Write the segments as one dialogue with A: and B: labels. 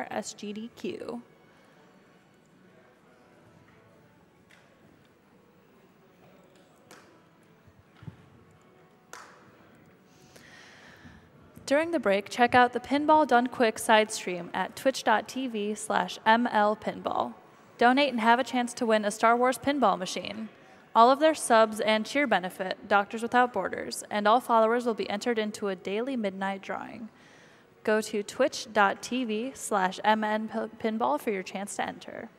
A: SGDQ. During the break, check out the Pinball Done Quick side stream at twitch.tv/mlpinball. Donate and have a chance to win a Star Wars pinball machine. All of their subs and cheer benefit Doctors Without Borders, and all followers will be entered into a daily midnight drawing. Go to twitch.tv/mnpinball for your chance to enter.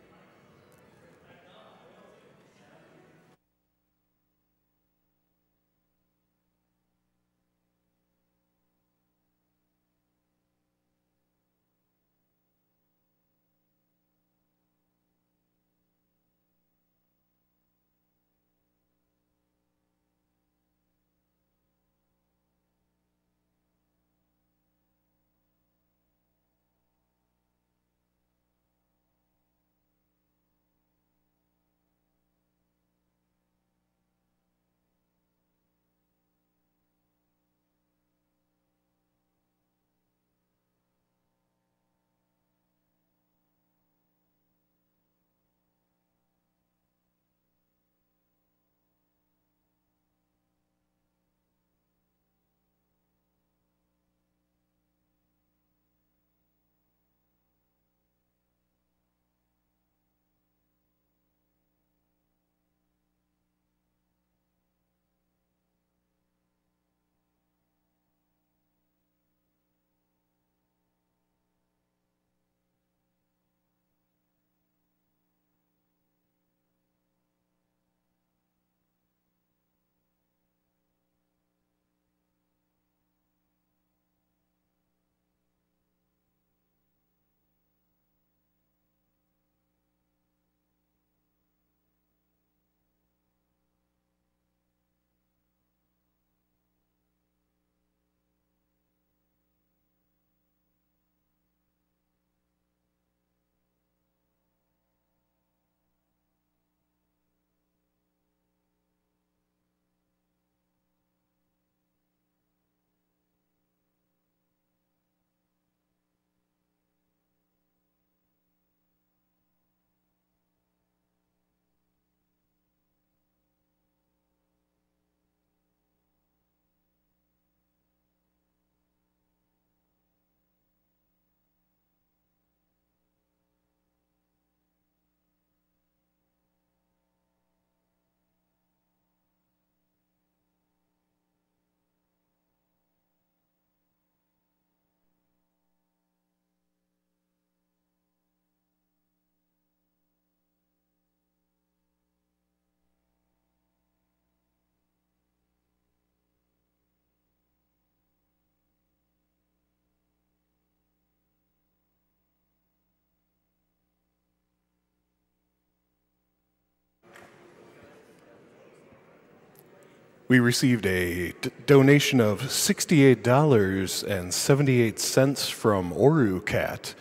B: We received a donation of $68.78 from Oru Cat,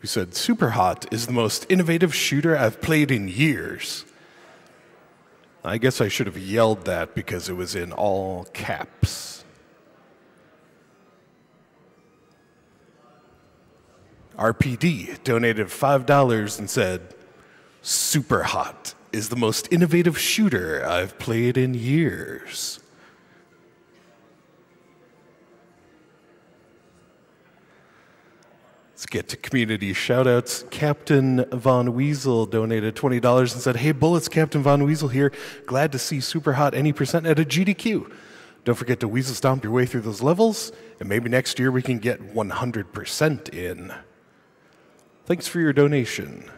B: who said, "Super Hot is the most innovative shooter I've played in years." I guess I should have yelled that because it was in all caps. RPD donated $5 and said, "Super Hot is the most innovative shooter I've played in years." Let's get to community shoutouts. Captain Von Weasel donated $20 and said, "Hey Bullets, Captain Von Weasel here. Glad to see Super Hot any percent at a GDQ. Don't forget to Weasel Stomp your way through those levels, and maybe next year we can get 100% in." Thanks for your donation.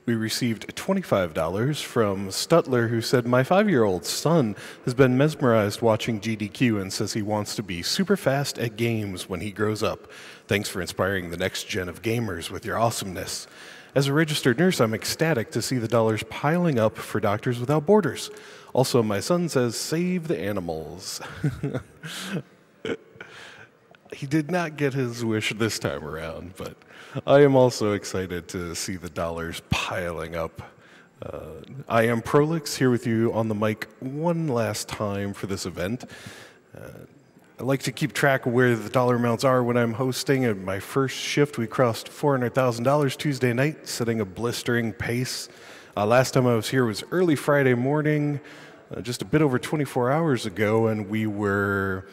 B: We received $25 from Stutler, who said, my 5-year-old son has been mesmerized watching GDQ and says he wants to be super fast at games when he grows up. Thanks for inspiring the next gen of gamers with your awesomeness. As a registered nurse, I'm ecstatic to see the dollars piling up for Doctors Without Borders. Also, my son says, save the animals. He did not get his wish this time around, but I am also excited to see the dollars piling up. I am Prolix, here with you on the mic one last time for this event. I like to keep track of where the dollar amounts are when I'm hosting. At my first shift, we crossed $400,000 Tuesday night, setting a blistering pace. Last time I was here was early Friday morning, just a bit over 24 hours ago, and we were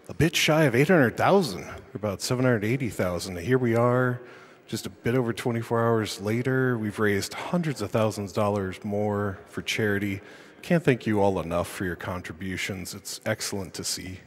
B: a bit shy of 800,000, about 780,000. Here we are, just a bit over 24 hours later. We've raised hundreds of thousands of dollars more for charity. Can't thank you all enough for your contributions. It's excellent to see.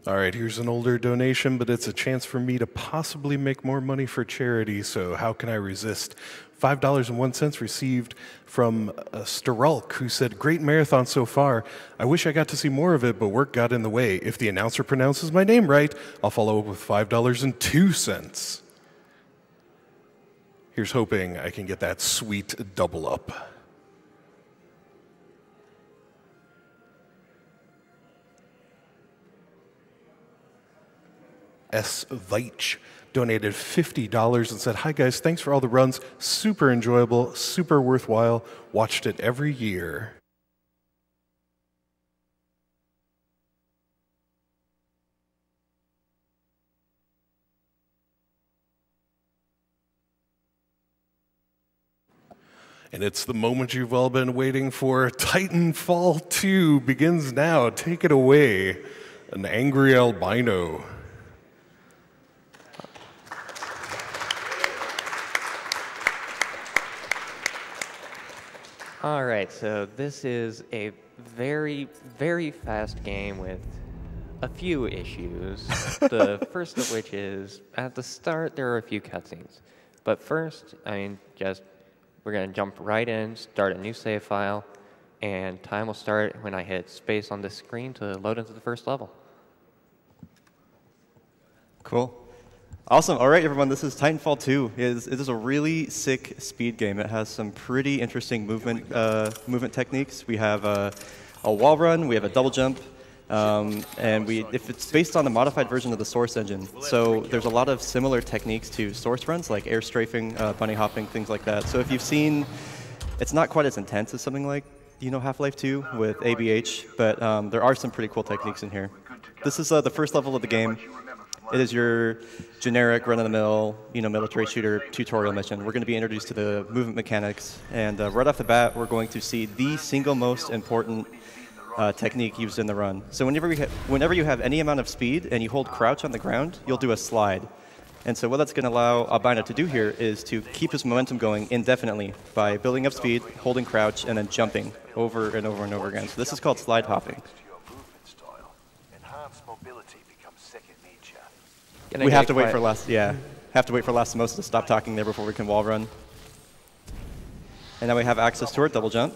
B: All right, here's an older donation, but it's a chance for me to possibly make more money for charity, so how can I resist? $5.01 received from Starulk, who said, great marathon so far. I wish I got to see more of it, but work got in the way. If the announcer pronounces my name right, I'll follow up with $5.02. Here's hoping I can get that sweet double up. S. Veitch donated $50 and said, hi guys, thanks for all the runs. Super enjoyable, super worthwhile. Watched it every year. And it's the moment you've all been waiting for. Titanfall 2 begins now. Take it away. An angry albino.
C: All right, so this is a very, very fast game with a few issues. The first of which is, at the start, there are a few cutscenes. But first, we're going to jump right in, start a new save file, and time will start when I hit space on this screen to load into the first level.
D: Cool. Awesome. All right, everyone, this is Titanfall 2. It is a really sick speed game. It has some pretty interesting movement techniques. We have a wall run, we have a double jump, and if it's based on the modified version of the Source engine. So there's a lot of similar techniques to Source runs, like air strafing, bunny hopping, things like that. So if you've seen, it's not quite as intense as something like, Half-Life 2 with ABH, but there are some pretty cool techniques in here. This is the first level of the game. It is your generic run-of-the-mill, military shooter tutorial mission. We're going to be introduced to the movement mechanics, and right off the bat, we're going to see the single most important technique used in the run. So whenever you have any amount of speed and you hold crouch on the ground, you'll do a slide. And so what that's going to allow Albino to do here is to keep his momentum going indefinitely by building up speed, holding crouch, and then jumping over and over and over again. So this is called slide hopping. We have to wait for Lastimosa to stop talking there before we can wall run. And now we have access to our double jump.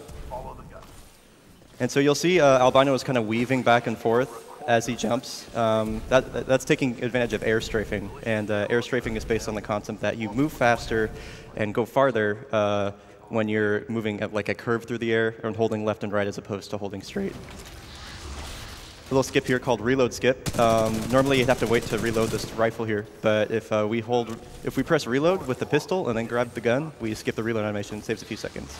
D: And so you'll see Albino is kind of weaving back and forth as he jumps. That's taking advantage of air strafing. And air strafing is based on the concept that you move faster and go farther when you're moving at like a curve through the air and holding left and right as opposed to holding straight. little skip here called reload skip. Normally you'd have to wait to reload this rifle here, but if we press reload with the pistol and then grab the gun, we skip the reload animation. It saves a few seconds.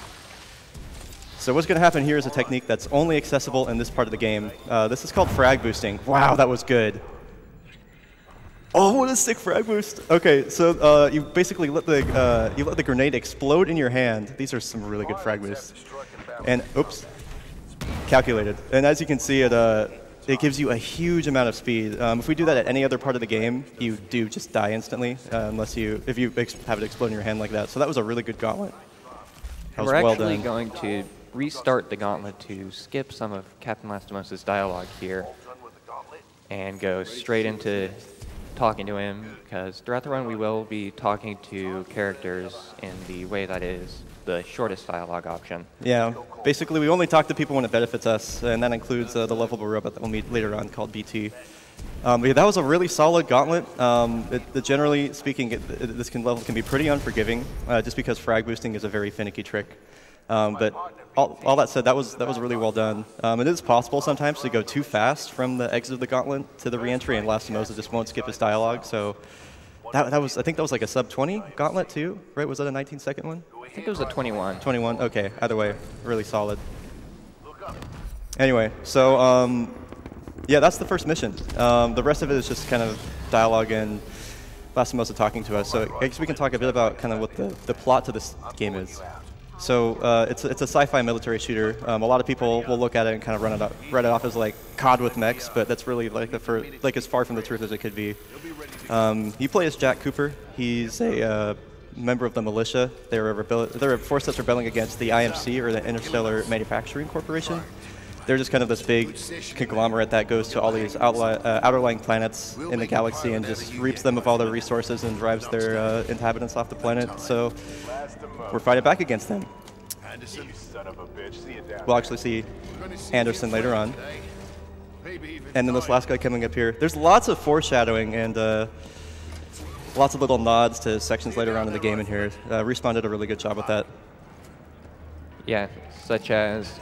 D: So what's going to happen here is a technique that's only accessible in this part of the game. This is called frag boosting. Wow, that was good. Oh, what a sick frag boost! Okay, so you basically let the grenade explode in your hand. These are some really good frag boosts. And oops, calculated. And as you can see, it gives you a huge amount of speed. If we do that at any other part of the game, you do just die instantly, if you have it explode in your hand like that. So that was a really good gauntlet. That was
C: We're
D: well
C: actually
D: done.
C: going to restart the gauntlet to skip some of Captain Lastimos' dialogue here and go straight into talking to him, because throughout the run we will be talking to characters in the way that is the shortest dialogue option.
D: Yeah, basically we only talk to people when it benefits us, and that includes the lovable robot that we'll meet later on called BT. But yeah, that was a really solid gauntlet. Generally speaking, this level can be pretty unforgiving, just because frag boosting is a very finicky trick. But all that said, that was really well done. It is possible sometimes to go too fast from the exit of the gauntlet to the re-entry, and Lastimosa just won't skip his dialogue. So I think that was like a sub-20 gauntlet too, right? Was that a 19-second one?
C: I think it was a 21.
D: 21. Okay. Either way, really solid. Anyway, so yeah, that's the first mission. The rest of it is just kind of dialogue and Lastimosa talking to us. So I guess we can talk a bit about kind of what the plot to this game is. So it's a sci-fi military shooter. A lot of people will look at it and kind of write it off as like COD with mechs, but that's really like as far from the truth as it could be. You play as Jack Cooper. He's a member of the militia. They're a force that's rebelling against the IMC, or the Interstellar Manufacturing Corporation. They're just kind of this big conglomerate that goes to all these outer-lying planets in the galaxy and just reaps them of all their resources and drives their inhabitants off the planet. So we're fighting back against them. We'll actually see Anderson later on. And then this last guy coming up here. There's lots of foreshadowing and lots of little nods to sections later on in the game in here. Respawn did a really good job with that.
C: Yeah, such as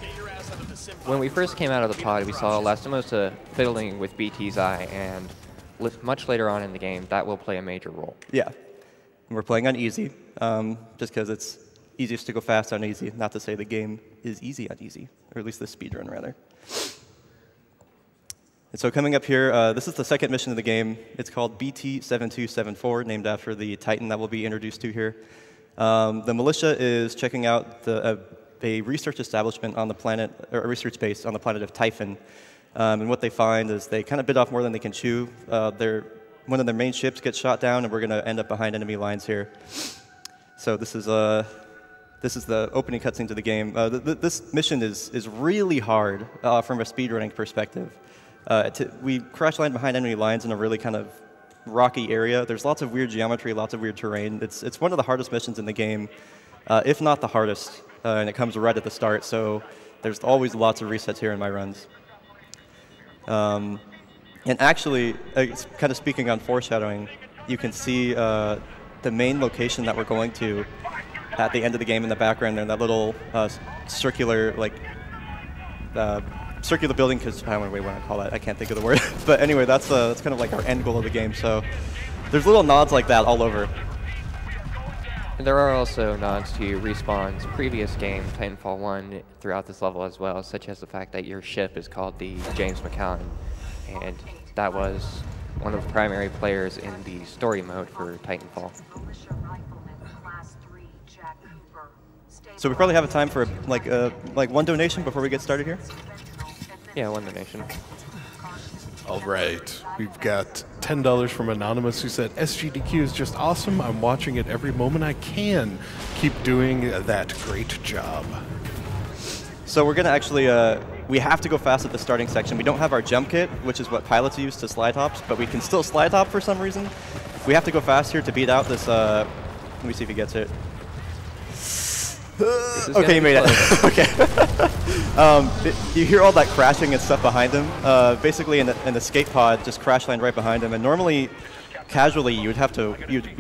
C: when we first came out of the pod, we saw Lastimosa fiddling with BT's eye, and much later on in the game, that will play a major role. Yeah,
D: and we're playing on easy, just because it's easiest to go fast on easy. Not to say the game is easy on easy, or at least the speedrun, rather. And so coming up here, this is the second mission of the game. It's called BT-7274, named after the Titan that we'll be introduced to here. The militia is checking out a research establishment on the planet, or a research base on the planet of Typhon. And what they find is they kind of bit off more than they can chew. One of their main ships gets shot down, and we're going to end up behind enemy lines here. So this is the opening cutscene to the game. This mission is really hard from a speedrunning perspective. We crash land behind enemy lines in a really kind of rocky area. There's lots of weird geometry, lots of weird terrain. It's one of the hardest missions in the game, if not the hardest. And it comes right at the start, so there's always lots of resets here in my runs. And actually, kind of speaking on foreshadowing, you can see the main location that we're going to at the end of the game in the background there, that little circular building, because I don't know what I call that. I can't think of the word. But anyway, that's kind of like our end goal of the game. So there's little nods like that all over.
C: And there are also nods to Respawn's previous game, Titanfall 1, throughout this level as well, such as the fact that your ship is called the James McCallan, and that was one of the primary players in the story mode for Titanfall.
D: So we probably have a time for like one donation before we get started here?
C: Yeah, one donation.
B: All right, we've got $10 from Anonymous, who said, SGDQ is just awesome. I'm watching it every moment I can. Keep doing that great job.
D: So we're going to actually, we have to go fast at the starting section. We don't have our jump kit, which is what pilots use to slide hops, but we can still slide hop for some reason. We have to go fast here to beat out this, let me see if he gets it. Okay, you made it. Okay. You hear all that crashing and stuff behind him. Basically, an escape pod just crash land right behind him. And normally, casually, you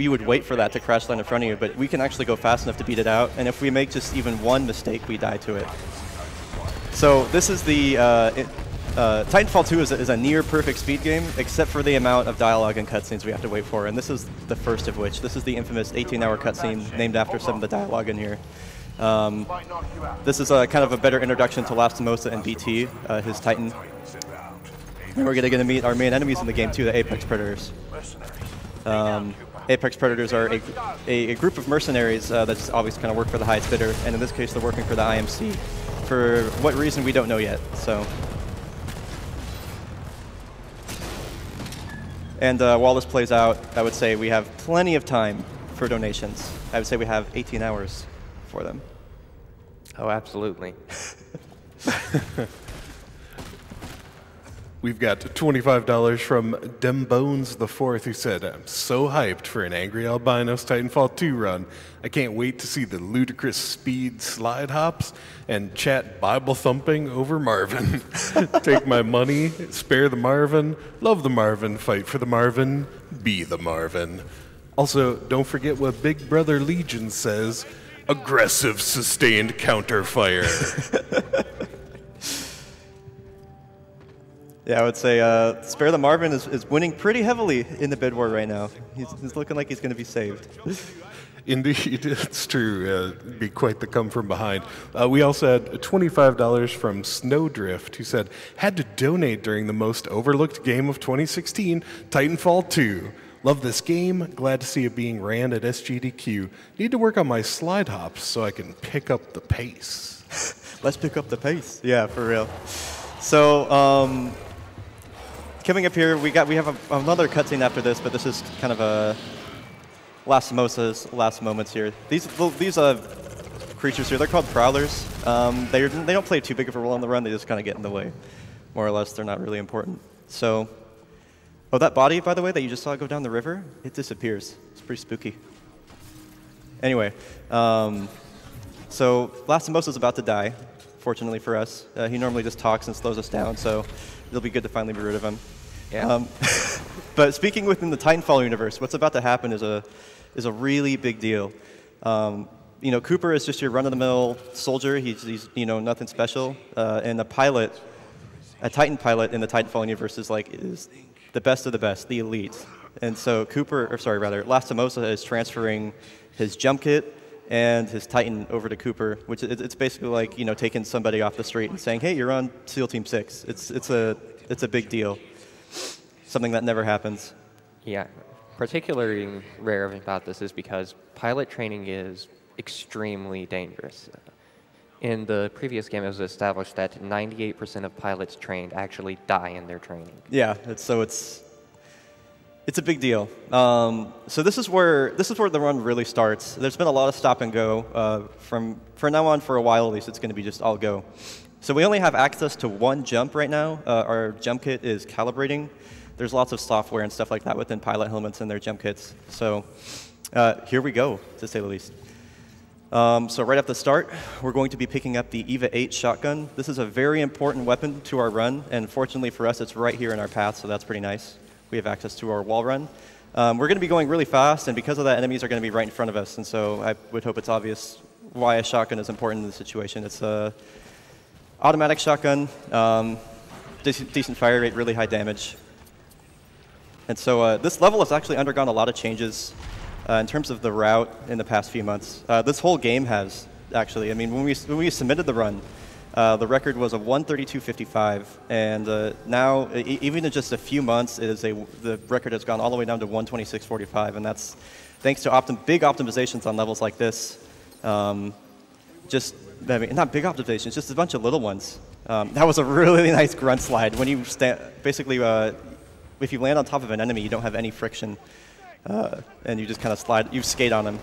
D: would wait for that to crash land in front of you. But we can actually go fast enough to beat it out. And if we make just even one mistake, we die to it. So this is the Titanfall 2 is a near perfect speed game, except for the amount of dialogue and cutscenes we have to wait for, and this is the first of which. This is the infamous 18-hour cutscene named after some of the dialogue in here. This is kind of a better introduction to Lastimosa and BT, his Titan. And we're going to meet our main enemies in the game too, the Apex Predators. Apex Predators are a group of mercenaries that's always kind of work for the highest bidder, and in this case they're working for the IMC. For what reason, we don't know yet. So. And while this plays out, I would say we have plenty of time for donations. I would say we have 18 hours for them.
C: Oh, absolutely.
B: We've got $25 from Dembones the Fourth, who said, "I'm so hyped for an Angry Albino's Titanfall 2 run. I can't wait to see the ludicrous speed slide hops and chat Bible thumping over Marvin. Take my money, spare the Marvin, love the Marvin, fight for the Marvin, be the Marvin." Also, don't forget what Big Brother Legion says, aggressive sustained counterfire.
D: Yeah, I would say Spare the Marvin is winning pretty heavily in the bid war right now. He's looking like he's going to be saved.
B: Indeed, it's true. Be quite the come from behind. We also had $25 from Snowdrift, who said, "Had to donate during the most overlooked game of 2016, Titanfall 2. Love this game. Glad to see it being ran at SGDQ. Need to work on my slide hops so I can pick up the pace."
D: Let's pick up the pace. Yeah, for real. So, coming up here, we have another cutscene after this, but this is kind of a Lastimosa's last moments here. These creatures here, they're called prowlers. They don't play too big of a role on the run. They just kind of get in the way, more or less. They're not really important. So, oh, that body, by the way, that you just saw go down the river, it disappears. It's pretty spooky. Anyway, so Lastimosa's about to die. Fortunately for us, he normally just talks and slows us down, so it'll be good to finally be rid of him.
C: Yeah.
D: But speaking within the Titanfall universe, what's about to happen is a really big deal. You know, Cooper is just your run-of-the-mill soldier. He's nothing special. And a Titan pilot in the Titanfall universe is the best of the best, the elite. And so Lastimosa is transferring his jump kit and his Titan over to Cooper, which it's basically like taking somebody off the street and saying, "Hey, you're on SEAL Team 6." It's a big deal. Something that never happens.
C: Yeah, particularly rare about this is because pilot training is extremely dangerous. In the previous game, it was established that 98% of pilots trained actually die in their training.
D: Yeah, it's a big deal. So this is where the run really starts. There's been a lot of stop and go. From now on, for a while at least, it's going to be just all go. So we only have access to one jump right now. Our jump kit is calibrating. There's lots of software and stuff like that within pilot helmets and their jump kits. So here we go, to say the least. So right at the start, we're going to be picking up the EVA 8 shotgun. This is a very important weapon to our run, and fortunately for us, it's right here in our path, so that's pretty nice. We have access to our wall run. We're going to be going really fast, and because of that, enemies are going to be right in front of us, and so I would hope it's obvious why a shotgun is important in this situation. It's a automatic shotgun, decent fire rate, really high damage. And so this level has actually undergone a lot of changes in terms of the route in the past few months. This whole game has, actually. I mean, when we submitted the run, the record was a 132.55, and now, even in just a few months, the record has gone all the way down to 126.45, and that's thanks to big optimizations on levels like this. Not big optimizations, just a bunch of little ones. That was a really nice grunt slide. When you basically, if you land on top of an enemy, you don't have any friction, and you just kind of slide. You skate on them.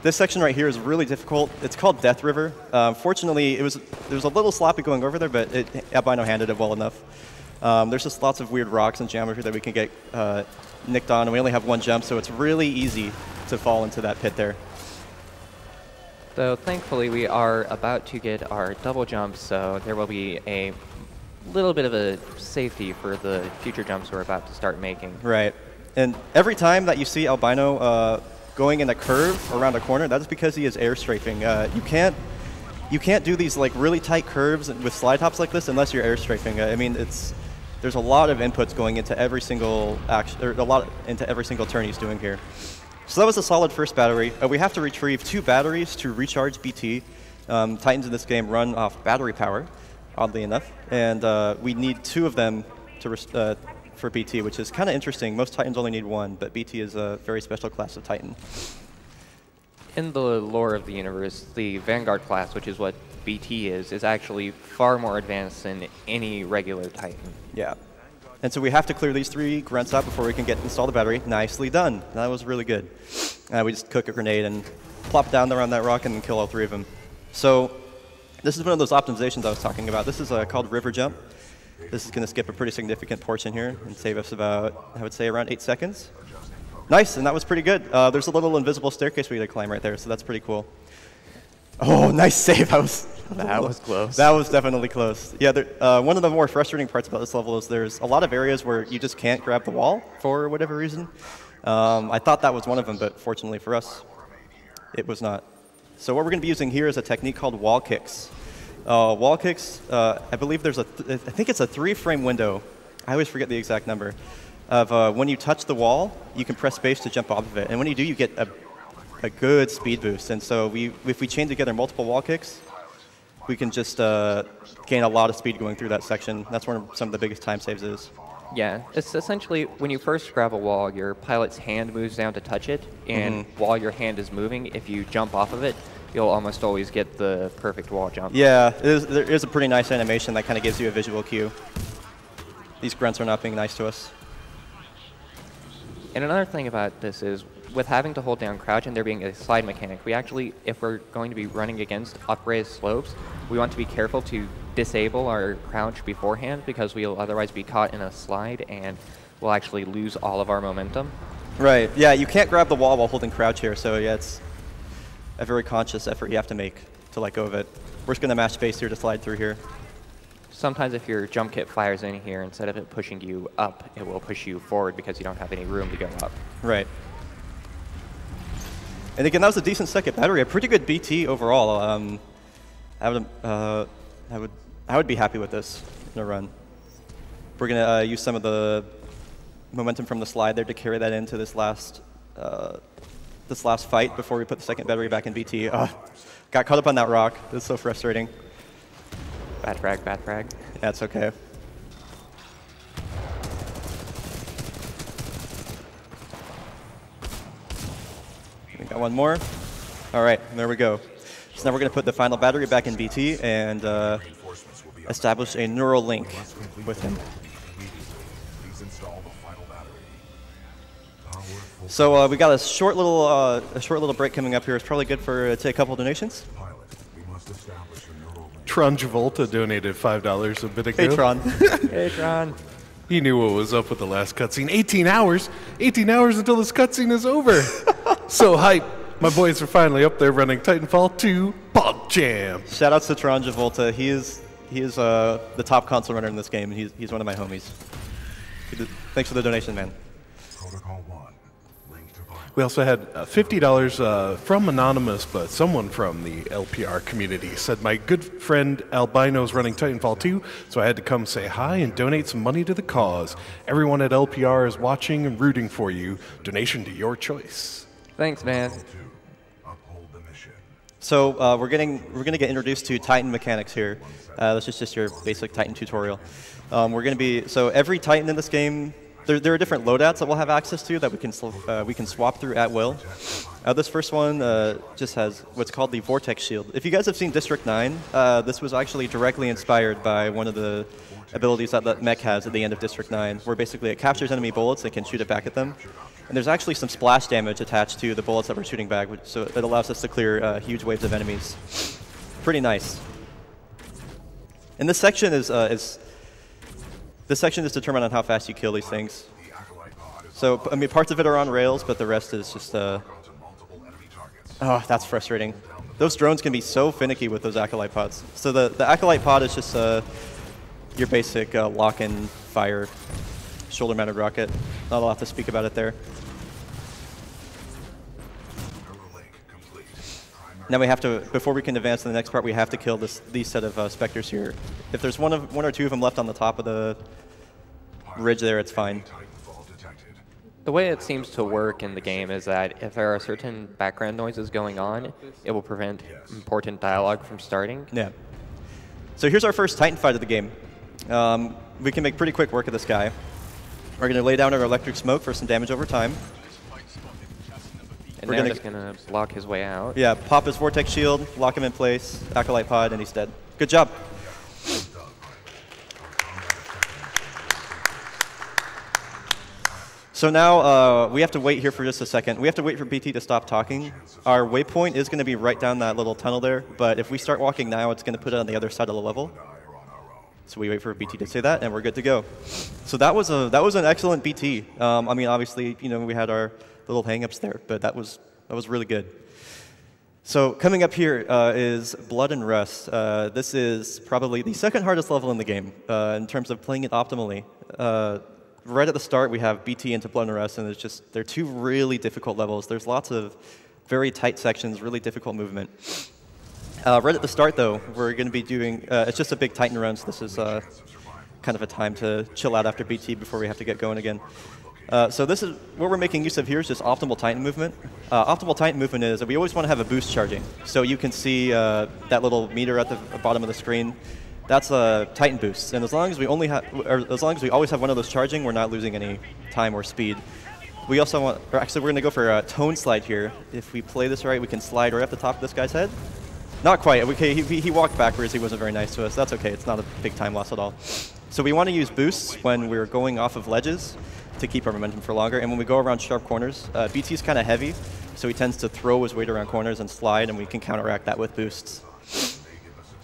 D: This section right here is really difficult. It's called Death River. Fortunately, there was a little sloppy going over there, but Albino handled it well enough. There's just lots of weird rocks and geometry that we can get nicked on, and we only have one jump, so it's really easy to fall into that pit there.
C: Though thankfully we are about to get our double jump, so there will be a little bit of a safety for the future jumps we're about to start making.
D: Right. And every time that you see Albino going in a curve around a corner, that's because he is air strafing. You can't you can't do these like really tight curves with slide hops like this unless you're airstrafing. I mean, there's a lot of inputs going into every single action, or into every single turn he's doing here. So that was a solid first battery. We have to retrieve 2 batteries to recharge BT. Titans in this game run off battery power, oddly enough, and we need 2 of them to for BT, which is kind of interesting. Most Titans only need 1, but BT is a very special class of Titan.
C: In the lore of the universe, the Vanguard class, which is what BT is actually far more advanced than any regular Titan.
D: Yeah. And so we have to clear these 3 grunts out before we can install the battery. Nicely done. That was really good. We just cook a grenade and plop down there on that rock and kill all 3 of them. So this is one of those optimizations I was talking about. This is called River Jump. This is going to skip a pretty significant portion here and save us about, I would say, around 8 seconds. Nice, and that was pretty good. There's a little invisible staircase we got to climb right there, so that's pretty cool. Oh, nice save. That was close. That was definitely close. Yeah, one of the more frustrating parts about this level is there's a lot of areas where you just can't grab the wall for whatever reason. I thought that was one of them, but fortunately for us, it was not. So what we're going to be using here is a technique called wall kicks. Wall kicks, I believe I think it's a 3-frame window. I always forget the exact number. Of when you touch the wall, you can press space to jump off of it. And when you do, you get a good speed boost. And so if we chain together multiple wall kicks, we can just gain a lot of speed going through that section. That's where some of the biggest time saves is.
C: Yeah, it's essentially when you first grab a wall, your pilot's hand moves down to touch it, and while your hand is moving, if you jump off of it, you'll almost always get the perfect wall jump.
D: Yeah, there is a pretty nice animation that kind of gives you a visual cue. These grunts are not being nice to us.
C: And another thing about this is, with having to hold down crouch and there being a slide mechanic, we actually, if we're going to be running against upraised slopes, we want to be careful to disable our crouch beforehand because we'll otherwise be caught in a slide and we'll actually lose all of our momentum.
D: Right, yeah, you can't grab the wall while holding crouch here, so yeah, it's a very conscious effort you have to make to let go of it. We're just going to mash space here to slide through here.
C: Sometimes if your jump kit fires in here, instead of it pushing you up, it will push you forward because you don't have any room to go up.
D: Right. And again, that was a decent second battery, a pretty good BT overall. I would be happy with this in a run. We're going to use some of the momentum from the slide there to carry that into this last fight before we put the second battery back in BT. Got caught up on that rock. This is so frustrating.
C: Bad frag, bad frag.
D: Yeah, it's okay. We got one more. All right, there we go. So now we're going to put the final battery back in BT and establish a neural link with him. So we got a short little break coming up here. It's probably good for take a couple donations.
B: Tron Travolta donated $5 a bit ago.
D: Hey, Tron.
C: Hey, Tron.
B: He knew what was up with the last cutscene. 18 hours? 18 hours until this cutscene is over. So hype. My boys are finally up there running Titanfall 2 PogChamp.
D: Shoutouts to Tron Travolta. He is the top console runner in this game. He's one of my homies. Thanks for the donation, man.
B: We also had $50 from Anonymous, but someone from the LPR community said, my good friend Albino is running Titanfall 2, so I had to come say hi and donate some money to the cause. Everyone at LPR is watching and rooting for you. Donation to your choice.
C: Thanks, man.
D: So we're gonna get introduced to Titan mechanics here. This is just your basic Titan tutorial. So every Titan in this game, there are different loadouts that we'll have access to that we can swap through at will. This first one just has what's called the Vortex Shield. If you guys have seen District 9, this was actually directly inspired by one of the abilities that the mech has at the end of District 9, where basically it captures enemy bullets and can shoot it back at them. And there's actually some splash damage attached to the bullets that we're shooting back, so it allows us to clear huge waves of enemies. Pretty nice. And this section is determined on how fast you kill these things. So, I mean, parts of it are on rails, but the rest is just, oh, that's frustrating. Those drones can be so finicky with those Acolyte pods. So the Acolyte pod is just your basic lock-and fire shoulder-mounted rocket. Not a lot to speak about it there. Now we have to, before we can advance to the next part, we have to kill these set of specters here. If there's one or two of them left on the top of the ridge there, it's fine.
C: The way it seems to work in the game is that if there are certain background noises going on, it will prevent important dialogue from starting.
D: Yeah. So here's our first Titan fight of the game. We can make pretty quick work of this guy. We're going to lay down our electric smoke for some damage over time.
C: And we're just going to block his way out.
D: Yeah, pop his Vortex Shield, lock him in place, Acolyte Pod, and he's dead. Good job. So now we have to wait here for just a second. We have to wait for BT to stop talking. Our waypoint is going to be right down that little tunnel there, but if we start walking now, it's going to put it on the other side of the level. So we wait for BT to say that, and we're good to go. So that was an excellent BT. I mean, obviously, you know, we had our little hang-ups there, but that was really good. So coming up here is Blood and Rust. This is probably the second hardest level in the game in terms of playing it optimally. Right at the start, we have BT into Blood and Rust, and they're two really difficult levels. There's lots of very tight sections, really difficult movement. Right at the start, though, we're going to be doing, it's just a big Titan run, so this is kind of a time to chill out after BT before we have to get going again. So this is what we're making use of here is just optimal Titan movement. Optimal Titan movement is that we always want to have a boost charging. So you can see that little meter at the bottom of the screen. That's a Titan boost, and as long as we always have one of those charging, we're not losing any time or speed. We also want, or actually, we're going to go for a tone slide here. If we play this right, we can slide right off the top of this guy's head. Not quite. Okay, he walked backwards. He wasn't very nice to us. That's okay. It's not a big time loss at all. So we want to use boosts when we're going off of ledges to keep our momentum for longer. And when we go around sharp corners, BT's kind of heavy, so he tends to throw his weight around corners and slide, and we can counteract that with boosts.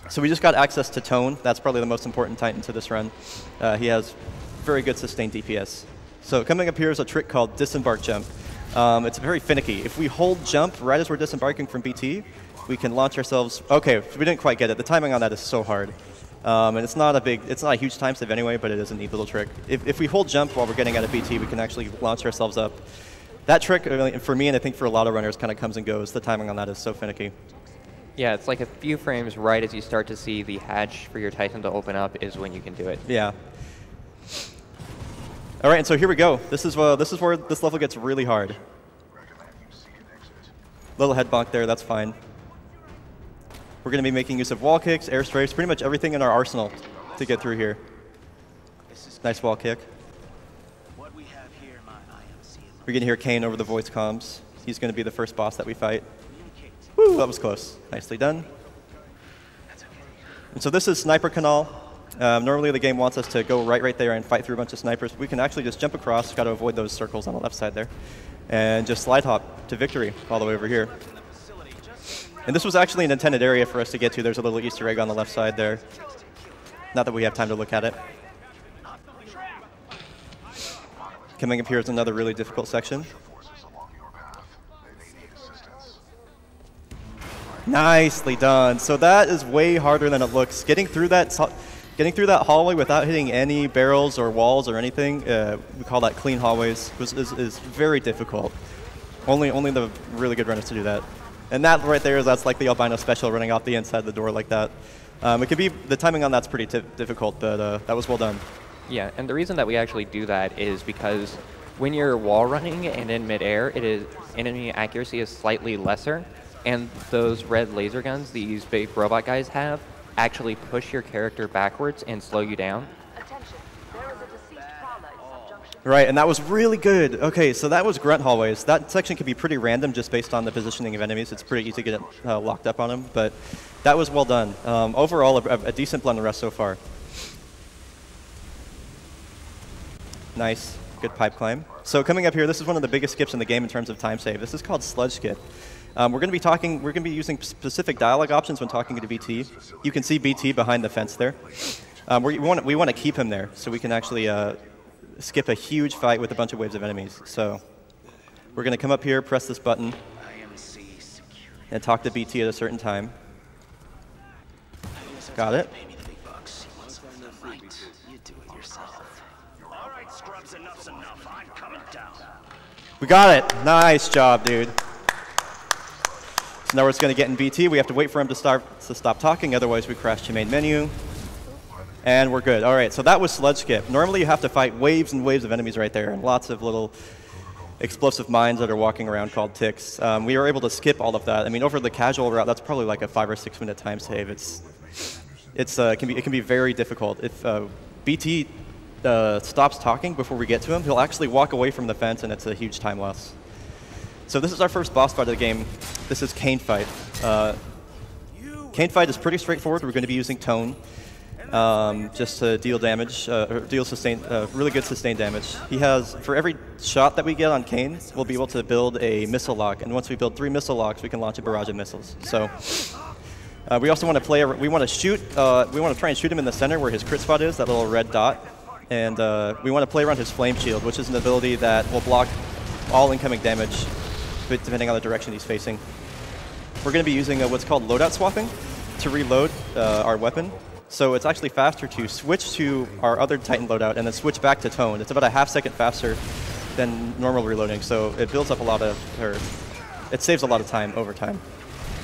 D: So we just got access to Tone. That's probably the most important Titan to this run. He has very good sustained DPS. So coming up here is a trick called Disembark Jump. It's very finicky. If we hold jump right as we're disembarking from BT, we can launch ourselves. Okay, we didn't quite get it. The timing on that is so hard. And it's not a huge time save anyway, but it is a neat little trick. If we hold jump while we're getting out of BT, we can actually launch ourselves up. That trick, for me and I think for a lot of runners, kind of comes and goes. The timing on that is so finicky.
C: Yeah, it's like a few frames right as you start to see the hatch for your Titan to open up is when you can do it.
D: Yeah. All right, and so here we go. This is where this level gets really hard. Little head bonk there, that's fine. We're going to be making use of wall kicks, air strafes, pretty much everything in our arsenal to get through here. Nice wall kick. We're going to hear Kane over the voice comms. He's going to be the first boss that we fight. Woo, that was close. Nicely done. And so this is Sniper Canal. Normally the game wants us to go right there and fight through a bunch of snipers. We can actually just jump across, got to avoid those circles on the left side there, and just slide hop to victory all the way over here. And this was actually an intended area for us to get to. There's a little Easter egg on the left side there. Not that we have time to look at it. Coming up here is another really difficult section. Nicely done. So that is way harder than it looks. Getting through that hallway without hitting any barrels or walls or anything, we call that clean hallways, is very difficult. Only the really good runners to do that. And that right there, that's like the Albino special, running off the inside of the door like that. It could be, the timing on that's pretty difficult, but that was well done.
C: Yeah, and the reason that we actually do that is because when you're wall running and in midair, enemy accuracy is slightly lesser. And those red laser guns these big robot guys have actually push your character backwards and slow you down.
D: Right, and that was really good. Okay, so that was grunt hallways. That section can be pretty random just based on the positioning of enemies. It's pretty easy to get locked up on them, but that was well done. Overall, a decent Blood and Rust so far. Nice, good pipe climb. So coming up here, this is one of the biggest skips in the game in terms of time save. This is called Sludge Skip. We're going to be using specific dialogue options when talking to BT. You can see BT behind the fence there. We want to keep him there so we can actually skip a huge fight with a bunch of waves of enemies. So we're going to come up here, press this button, and talk to BT at a certain time. Got it. We got it. Nice job, dude. Now we're just going to get in BT. We have to wait for him to stop talking, otherwise we crash to main menu. And we're good. All right, so that was Sludge Skip. Normally you have to fight waves and waves of enemies right there, and lots of little explosive mines that are walking around called ticks. We were able to skip all of that. I mean, over the casual route, that's probably like a 5 or 6 minute time save. It can be very difficult. If BT stops talking before we get to him, he'll actually walk away from the fence, and it's a huge time loss. So this is our first boss fight of the game. This is Cane Fight. Cane Fight is pretty straightforward. We're going to be using Tone just to deal damage, or deal really good sustained damage. He has, for every shot that we get on Cane, we'll be able to build a missile lock, and once we build 3 missile locks, we can launch a barrage of missiles. So we also want to we want to try and shoot him in the center where his crit spot is, that little red dot, and we want to play around his flame shield, which is an ability that will block all incoming damage, depending on the direction he's facing. We're going to be using what's called loadout swapping to reload our weapon. So it's actually faster to switch to our other Titan loadout and then switch back to Tone. It's about a ½ second faster than normal reloading, so it builds up a lot of, or it saves a lot of time over time.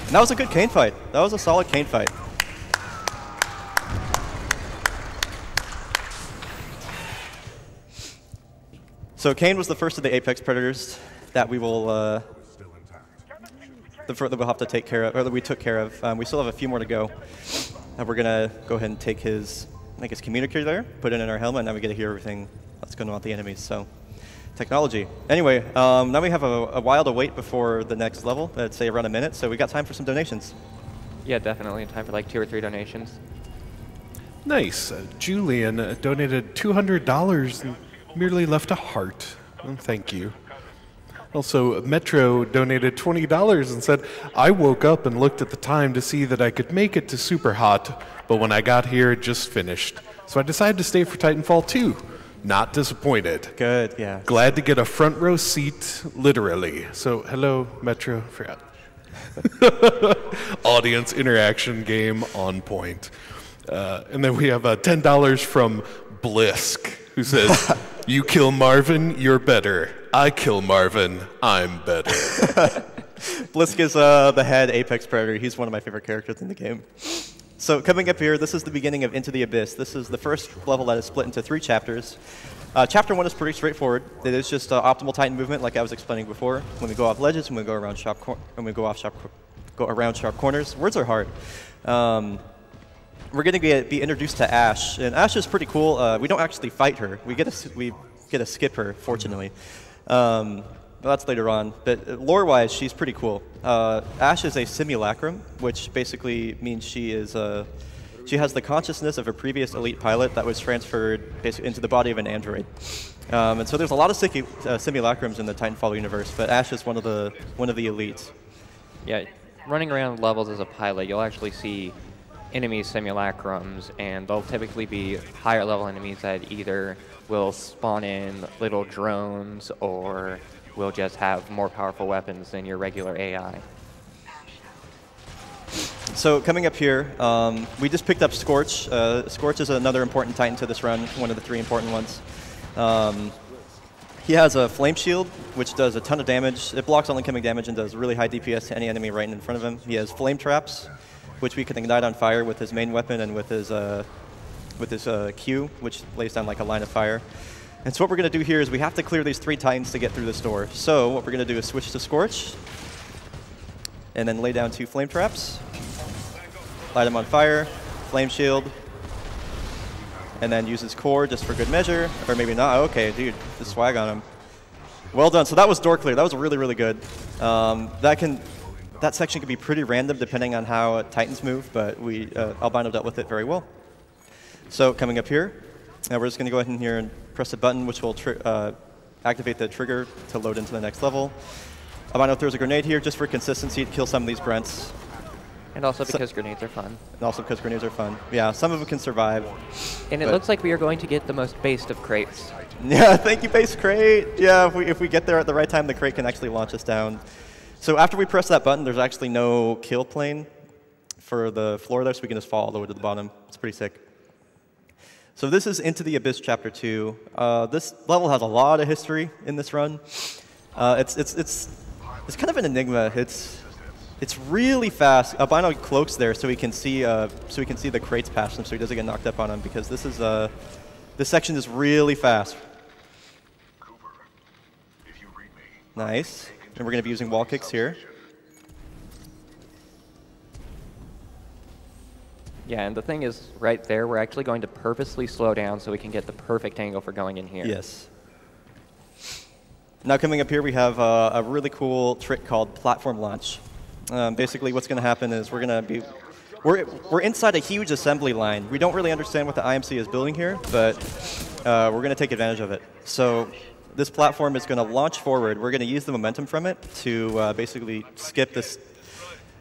D: And that was a good Cane fight. That was a solid Cane fight. So Cane was the first of the Apex Predators that we will that we'll have to take care of, or that we took care of. We still have a few more to go. And we're gonna go ahead and take his, I think his communicator there, put it in our helmet, and now we get to hear everything that's going on with the enemies. So, technology. Anyway, now we have a while to wait before the next level. I'd say around a minute. So we got time for some donations.
C: Yeah, definitely. Time for like 2 or 3 donations.
B: Nice. Julian donated $200 and merely left a heart. Oh, thank you. Also, Metro donated $20 and said, I woke up and looked at the time to see that I could make it to Super Hot, but when I got here, it just finished. So I decided to stay for Titanfall 2. Not disappointed.
D: Good, yeah.
B: Glad to get a front row seat, literally. So, hello, Metro. Audience interaction game on point. And then we have $10 from Blisk, who says, you kill Marvin, you're better. I kill Marvin, I'm better.
D: Blisk is the head Apex Predator. He's one of my favorite characters in the game. So coming up here, this is the beginning of Into the Abyss. This is the first level that is split into 3 chapters. Chapter 1 is pretty straightforward. It is just optimal Titan movement, like I was explaining before. When we go off ledges, when we go around sharp corners. Words are hard. We're going to be introduced to Ash, and Ash is pretty cool. We don't actually fight her. We get to skip her, fortunately. Well, that's later on. But lore-wise, she's pretty cool. Ash is a simulacrum, which basically means she has the consciousness of a previous elite pilot that was transferred basically into the body of an android. And so there's a lot of simulacrums in the Titanfall universe, but Ash is one of the elites. Yeah,
C: Running around levels as a pilot, you'll actually see enemy simulacrums, and they'll typically be higher level enemies that either will spawn in little drones or will just have more powerful weapons than your regular AI.
D: So coming up here, we just picked up Scorch. Scorch is another important Titan to this run, one of the 3 important ones. He has a flame shield, which does a ton of damage. It blocks all incoming damage and does really high DPS to any enemy right in front of him. He has flame traps, which we can ignite on fire with his main weapon and with his Q, which lays down like a line of fire. And so what we're going to do here is we have to clear these 3 Titans to get through this door. So what we're going to do is switch to Scorch, and then lay down 2 flame traps, light him on fire, flame shield, and then use his core just for good measure, or maybe not. Okay, dude, the swag on him. Well done. So that was door clear. That was really, really good. That section can be pretty random depending on how Titans move, but Albino dealt with it very well. So coming up here, we're just going to go ahead in here and press a button which will activate the trigger to load into the next level. Albino throws a grenade here just for consistency to kill some of these Brents.
C: And also because grenades are fun.
D: And also because grenades are fun. Yeah, some of them can survive.
C: And it looks like we are going to get the most based of crates.
D: Yeah, thank you, base crate. Yeah, if we get there at the right time, the crate can actually launch us down. So after we press that button, there's actually no kill plane for the floor there, so we can just fall all the way to the bottom. It's pretty sick. So this is Into the Abyss Chapter 2. This level has a lot of history in this run. It's kind of an enigma. It's really fast. Albino cloaks there so he can see the crates past him, so he doesn't get knocked up on him, because this is this section is really fast. Nice. And we're going to be using wall kicks here.
C: Yeah, and the thing is, right there, we're actually going to purposely slow down so we can get the perfect angle for going in here.
D: Yes. Now coming up here, we have a really cool trick called platform launch. Basically, what's going to happen is we're inside a huge assembly line. We don't really understand what the IMC is building here, but we're going to take advantage of it. So this platform is going to launch forward. We're going to use the momentum from it to basically skip this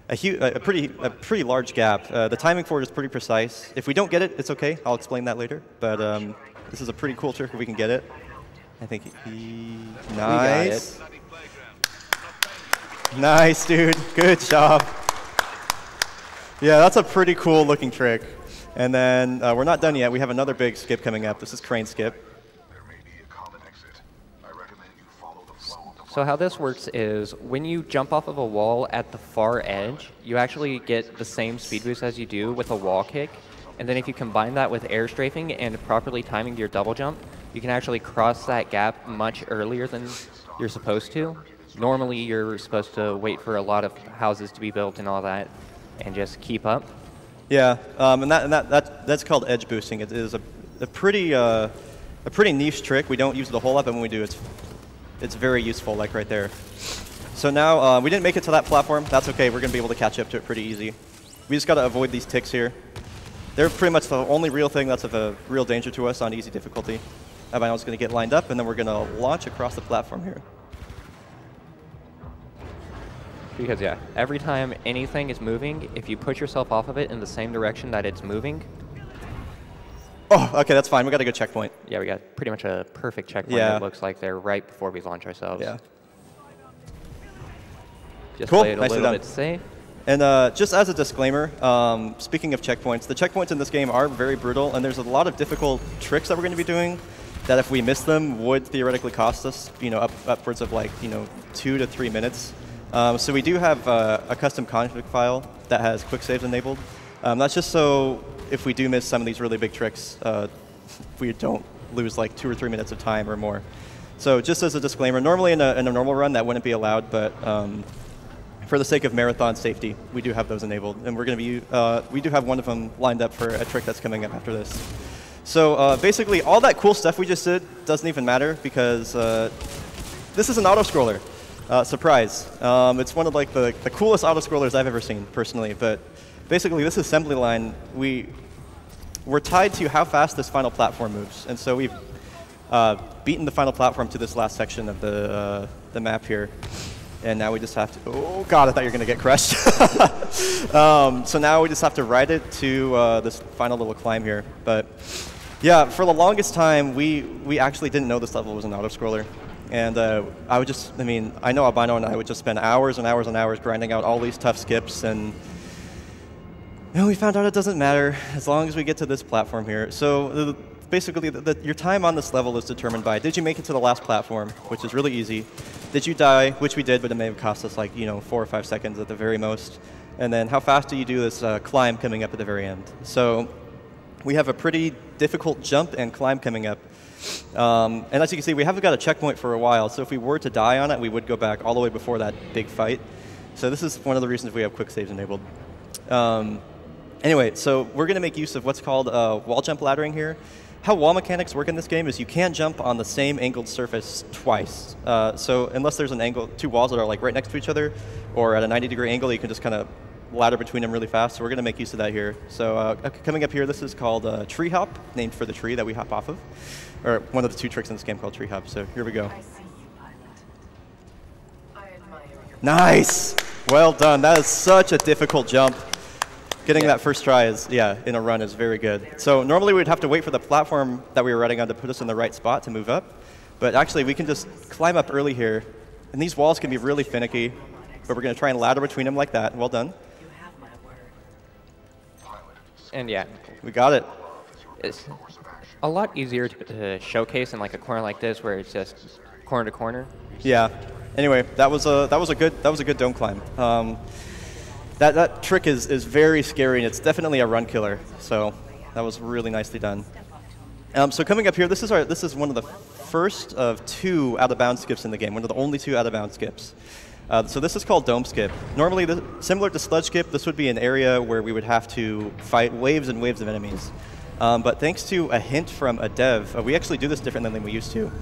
D: a pretty large gap. The timing for it is pretty precise. If we don't get it, it's okay. I'll explain that later. But this is a pretty cool trick if we can get it. I think nice. Nice, dude. Good job. Yeah, that's a pretty cool looking trick. And then we're not done yet. We have another big skip coming up. This is crane skip.
C: So how this works is when you jump off of a wall at the far edge, you actually get the same speed boost as you do with a wall kick. And then if you combine that with air strafing and properly timing your double jump, you can actually cross that gap much earlier than you're supposed to. Normally, you're supposed to wait for a lot of houses to be built and all that, and just keep up.
D: Yeah, and that's called edge boosting. It is a pretty niche trick. We don't use it a whole lot, but when we do, it's very useful, like right there. So now we didn't make it to that platform. That's okay. We're going to be able to catch up to it pretty easy. We just got to avoid these ticks here. They're pretty much the only real thing that's of a real danger to us on easy difficulty. Albino's going to get lined up, and then we're going to launch across the platform here.
C: Because, yeah, every time anything is moving, if you put yourself off of it in the same direction that it's moving...
D: Oh, okay, that's fine. We got a good checkpoint.
C: Yeah, we got pretty much a perfect checkpoint,
D: yeah.
C: It looks like there right before we launch ourselves.
D: Yeah.
C: Just
D: cool.
C: play it a
D: Nicely
C: little
D: done.
C: bit safe.
D: And just as a disclaimer, speaking of checkpoints, the checkpoints in this game are very brutal, and there's a lot of difficult tricks that we're going to be doing that if we miss them would theoretically cost us, upwards of like, 2 to 3 minutes. So we do have a custom config file that has quick saves enabled. That's just so if we do miss some of these really big tricks, we don't lose like 2 or 3 minutes of time or more. So just as a disclaimer, normally in a normal run that wouldn't be allowed, but for the sake of marathon safety, we do have those enabled, and we're going to be we do have one of them lined up for a trick that's coming up after this. So basically, all that cool stuff we just did doesn't even matter because this is an auto-scroller. Surprise! It's one of like the coolest auto-scrollers I've ever seen personally. But basically, this assembly line we're tied to how fast this final platform moves, and so we've beaten the final platform to this last section of the map here. And now we just have to, oh god, I thought you were going to get crushed. So now we just have to ride it to this final little climb here. But yeah, for the longest time, we actually didn't know this level was an auto-scroller. And I know Albino and I would just spend hours and hours and hours grinding out all these tough skips. And we found out it doesn't matter as long as we get to this platform here. So basically, your time on this level is determined by, did you make it to the last platform, which is really easy. Did you die, which we did, but it may have cost us like 4 or 5 seconds at the very most. And then how fast do you do this climb coming up at the very end? So we have a pretty difficult jump and climb coming up. And as you can see, we haven't got a checkpoint for a while, so if we were to die on it, we would go back all the way before that big fight. So this is one of the reasons we have quick saves enabled. Anyway, so we're going to make use of what's called wall jump laddering here. How wall mechanics work in this game is you can't jump on the same angled surface twice. So unless there's an angle, 2 walls that are like right next to each other, or at a 90-degree angle, you can just kind of ladder between them really fast. So we're going to make use of that here. So coming up here, this is called tree hop, named for the tree that we hop off of, or one of the 2 tricks in this game called tree hop. So here we go. Nice! Well done. That is such a difficult jump. Getting that first try in a run is very good. So normally we'd have to wait for the platform that we were riding on to put us in the right spot to move up. But actually we can just climb up early here. And these walls can be really finicky. But we're going to try and ladder between them like that. Well done.
C: And yeah.
D: We got it.
C: It's a lot easier to showcase in like a corner like this where it's just corner to corner.
D: Yeah. Anyway, that was a good dome climb. That trick is very scary, and it's definitely a run killer. So that was really nicely done. So coming up here, this is one of the first of 2 out-of-bounds skips in the game, one of the only 2 out-of-bounds skips. So this is called Dome Skip. Normally, similar to Sludge Skip, this would be an area where we would have to fight waves and waves of enemies. But thanks to a hint from a dev, we actually do this differently than we used to.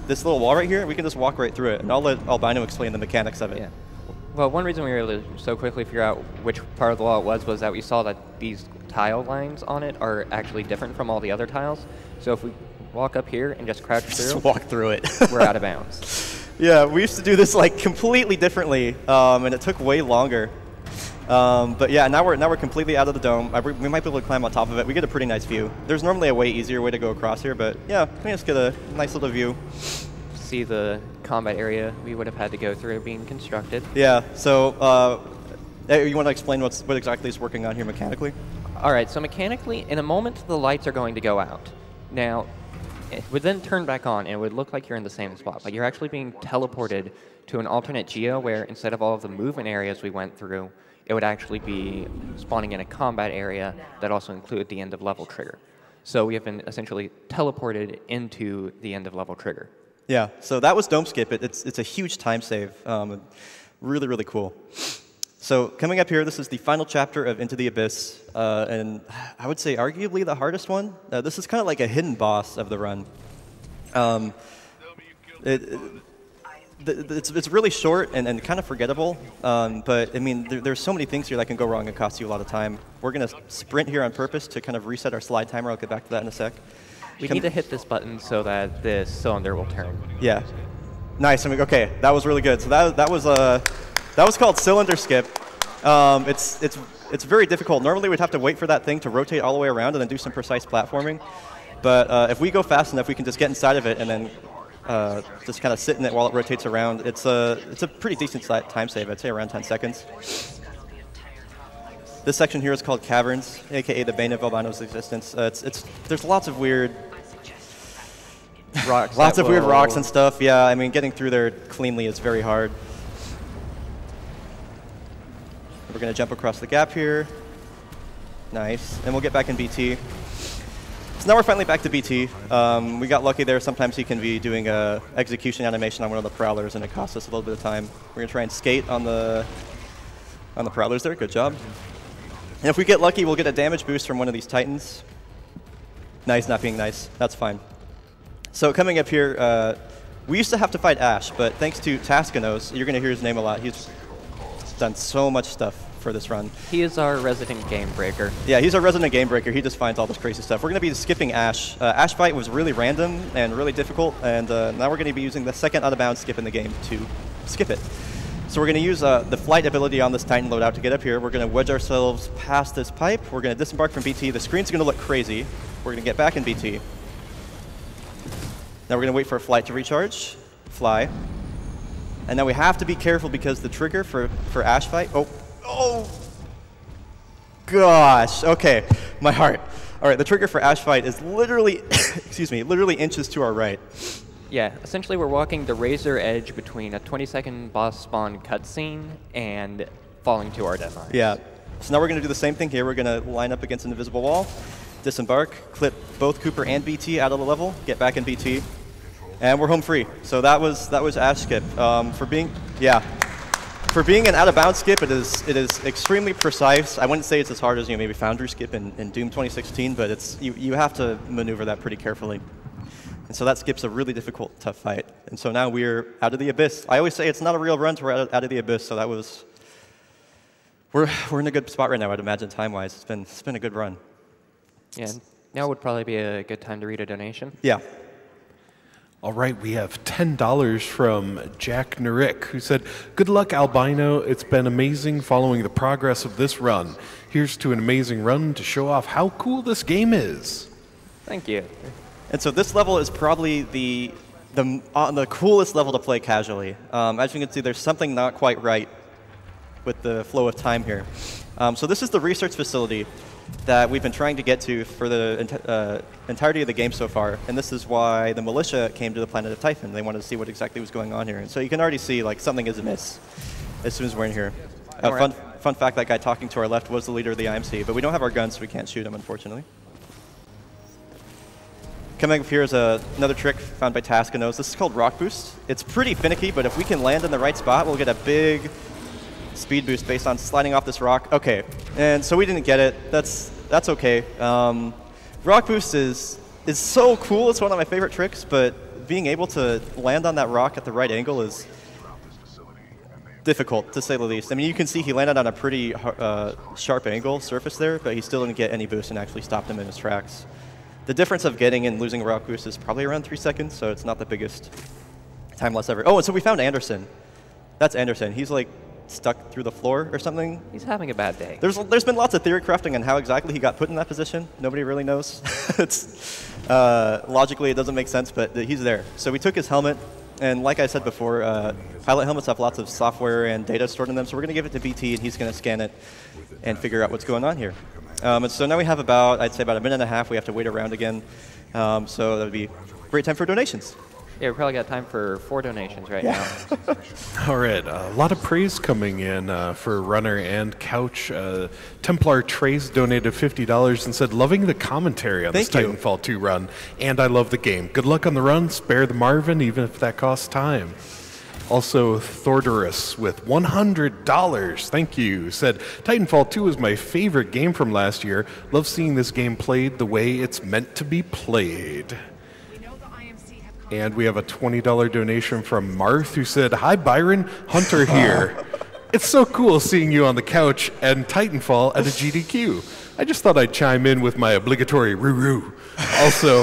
D: This little wall right here, we can just walk right through it, and I'll let Albino explain the mechanics of it.
C: Yeah. Well, one reason we were able to so quickly figure out which part of the wall it was that we saw that these tile lines on it are actually different from all the other tiles. So if we walk up here and just crouch through,
D: just walk through it.
C: We're out of bounds.
D: Yeah, we used to do this like completely differently, and it took way longer. But yeah, now we're completely out of the dome. We might be able to climb on top of it. We get a pretty nice view. There's normally a way easier way to go across here, but yeah, we just get a nice little view.
C: See the combat area we would have had to go through being constructed.
D: Yeah, so you want to explain what exactly is working on here mechanically?
C: All right, so mechanically, in a moment, the lights are going to go out. Now, it would then turn back on, and it would look like you're in the same spot, but you're actually being teleported to an alternate geo where instead of all of the movement areas we went through, it would actually be spawning in a combat area that also included the end of level trigger. So we have been essentially teleported into the end of level trigger.
D: Yeah, so that was Dome Skip. It's a huge time save. Really, really cool. So coming up here, this is the final chapter of Into the Abyss, and I would say arguably the hardest one. This is kind of like a hidden boss of the run. It's really short and kind of forgettable, but I mean, there's so many things here that can go wrong and cost you a lot of time. We're going to sprint here on purpose to kind of reset our slide timer. I'll get back to that in a sec.
C: We need to hit this button so that this cylinder will turn.
D: Yeah. Nice. I mean, okay, that was really good. So that was called Cylinder Skip. It's very difficult. Normally we'd have to wait for that thing to rotate all the way around and then do some precise platforming. But if we go fast enough, we can just get inside of it and then just kind of sit in it while it rotates around. It's a pretty decent time save. I'd say around 10 seconds. This section here is called Caverns, aka the bane of Albino's existence. There's lots of weird
C: rocks.
D: Lots of weird rocks and stuff. Yeah, I mean, getting through there cleanly is very hard. We're going to jump across the gap here. Nice. And we'll get back in BT. So now we're finally back to BT. We got lucky there. Sometimes he can be doing a execution animation on one of the prowlers, and it costs us a little bit of time. We're going to try and skate on the prowlers there. Good job. And if we get lucky, we'll get a damage boost from one of these Titans. Nice, not being nice. That's fine. So coming up here, we used to have to fight Ash, but thanks to Taskanos, you're going to hear his name a lot. He's done so much stuff for this run.
C: He is our resident game breaker.
D: Yeah, he's our resident game breaker. He just finds all this crazy stuff. We're going to be skipping Ash. Ash fight was really random and really difficult, and now we're going to be using the second out-of-bounds skip in the game to skip it. So we're going to use the flight ability on this Titan loadout to get up here. We're going to wedge ourselves past this pipe. We're going to disembark from BT. The screen's going to look crazy. We're going to get back in BT. Now we're going to wait for a flight to recharge. Fly. And now we have to be careful because the trigger for Ash fight... Oh, gosh. Okay, my heart. All right, the trigger for Ash fight is literally, excuse me, literally inches to our right.
C: Yeah, essentially we're walking the razor edge between a 20-second boss spawn cutscene and falling to our deadline.
D: Yeah. So now we're going to do the same thing here. We're going to line up against an invisible wall, disembark, clip both Cooper and BT out of the level, get back in BT, and we're home free. So that was Ash skip. For being an out-of-bounds skip, it is extremely precise. I wouldn't say it's as hard as maybe Foundry skip in Doom 2016, but it's you have to maneuver that pretty carefully. And so that skip's a really difficult, tough fight. And so now we're out of the Abyss. I always say it's not a real run till we're out of the Abyss, so that was... We're in a good spot right now, I'd imagine, time-wise. It's been a good run.
C: Yeah, now would probably be a good time to read a donation.
D: Yeah.
B: All right, we have $10 from Jack Narik, who said, "Good luck, Albino. It's been amazing following the progress of this run. Here's to an amazing run to show off how cool this game is."
C: Thank you.
D: And so this level is probably the coolest level to play casually. As you can see, there's something not quite right with the flow of time here. So this is the research facility that we've been trying to get to for the entirety of the game so far, and this is why the militia came to the planet of Typhon. They wanted to see what exactly was going on here, and so you can already see like something is amiss as soon as we're in here. Fun fact, that guy talking to our left was the leader of the IMC, but we don't have our guns, so we can't shoot him, unfortunately. Coming up here is another trick found by Taskanos. This is called Rock Boost. It's pretty finicky, but if we can land in the right spot, we'll get a big speed boost based on sliding off this rock. Okay, and so we didn't get it. That's okay. Rock Boost is so cool. It's one of my favorite tricks, but being able to land on that rock at the right angle is difficult, to say the least. I mean, you can see he landed on a pretty sharp angle surface there, but he still didn't get any boost and actually stopped him in his tracks. The difference of getting and losing a rock boost is probably around 3 seconds, so it's not the biggest time loss ever. Oh, and so we found Anderson. That's Anderson. He's like stuck through the floor or something.
C: He's having a bad day.
D: There's been lots of theory crafting on how exactly he got put in that position. Nobody really knows. Logically, it doesn't make sense, but he's there. So we took his helmet, and like I said before, pilot helmets have lots of software and data stored in them, so we're going to give it to BT, and he's going to scan it and figure out what's going on here. And so now we have I'd say about a minute and a half. We have to wait around again. So that would be a great time for donations.
C: Yeah, we probably got time for 4 donations right now.
B: All right, a lot of praise coming in for Runner and Couch. Templar Trace donated $50 and said, loving the commentary on this Titanfall 2 run, and I love the game. Good luck on the run, spare the Marvin, even if that costs time. Also, Thordorus with $100, thank you, said, Titanfall 2 is my favorite game from last year. Love seeing this game played the way it's meant to be played. And we have a $20 donation from Marth, who said, hi Byron, Hunter here. It's so cool seeing you on the couch and Titanfall at a GDQ. I just thought I'd chime in with my obligatory roo-roo. Also,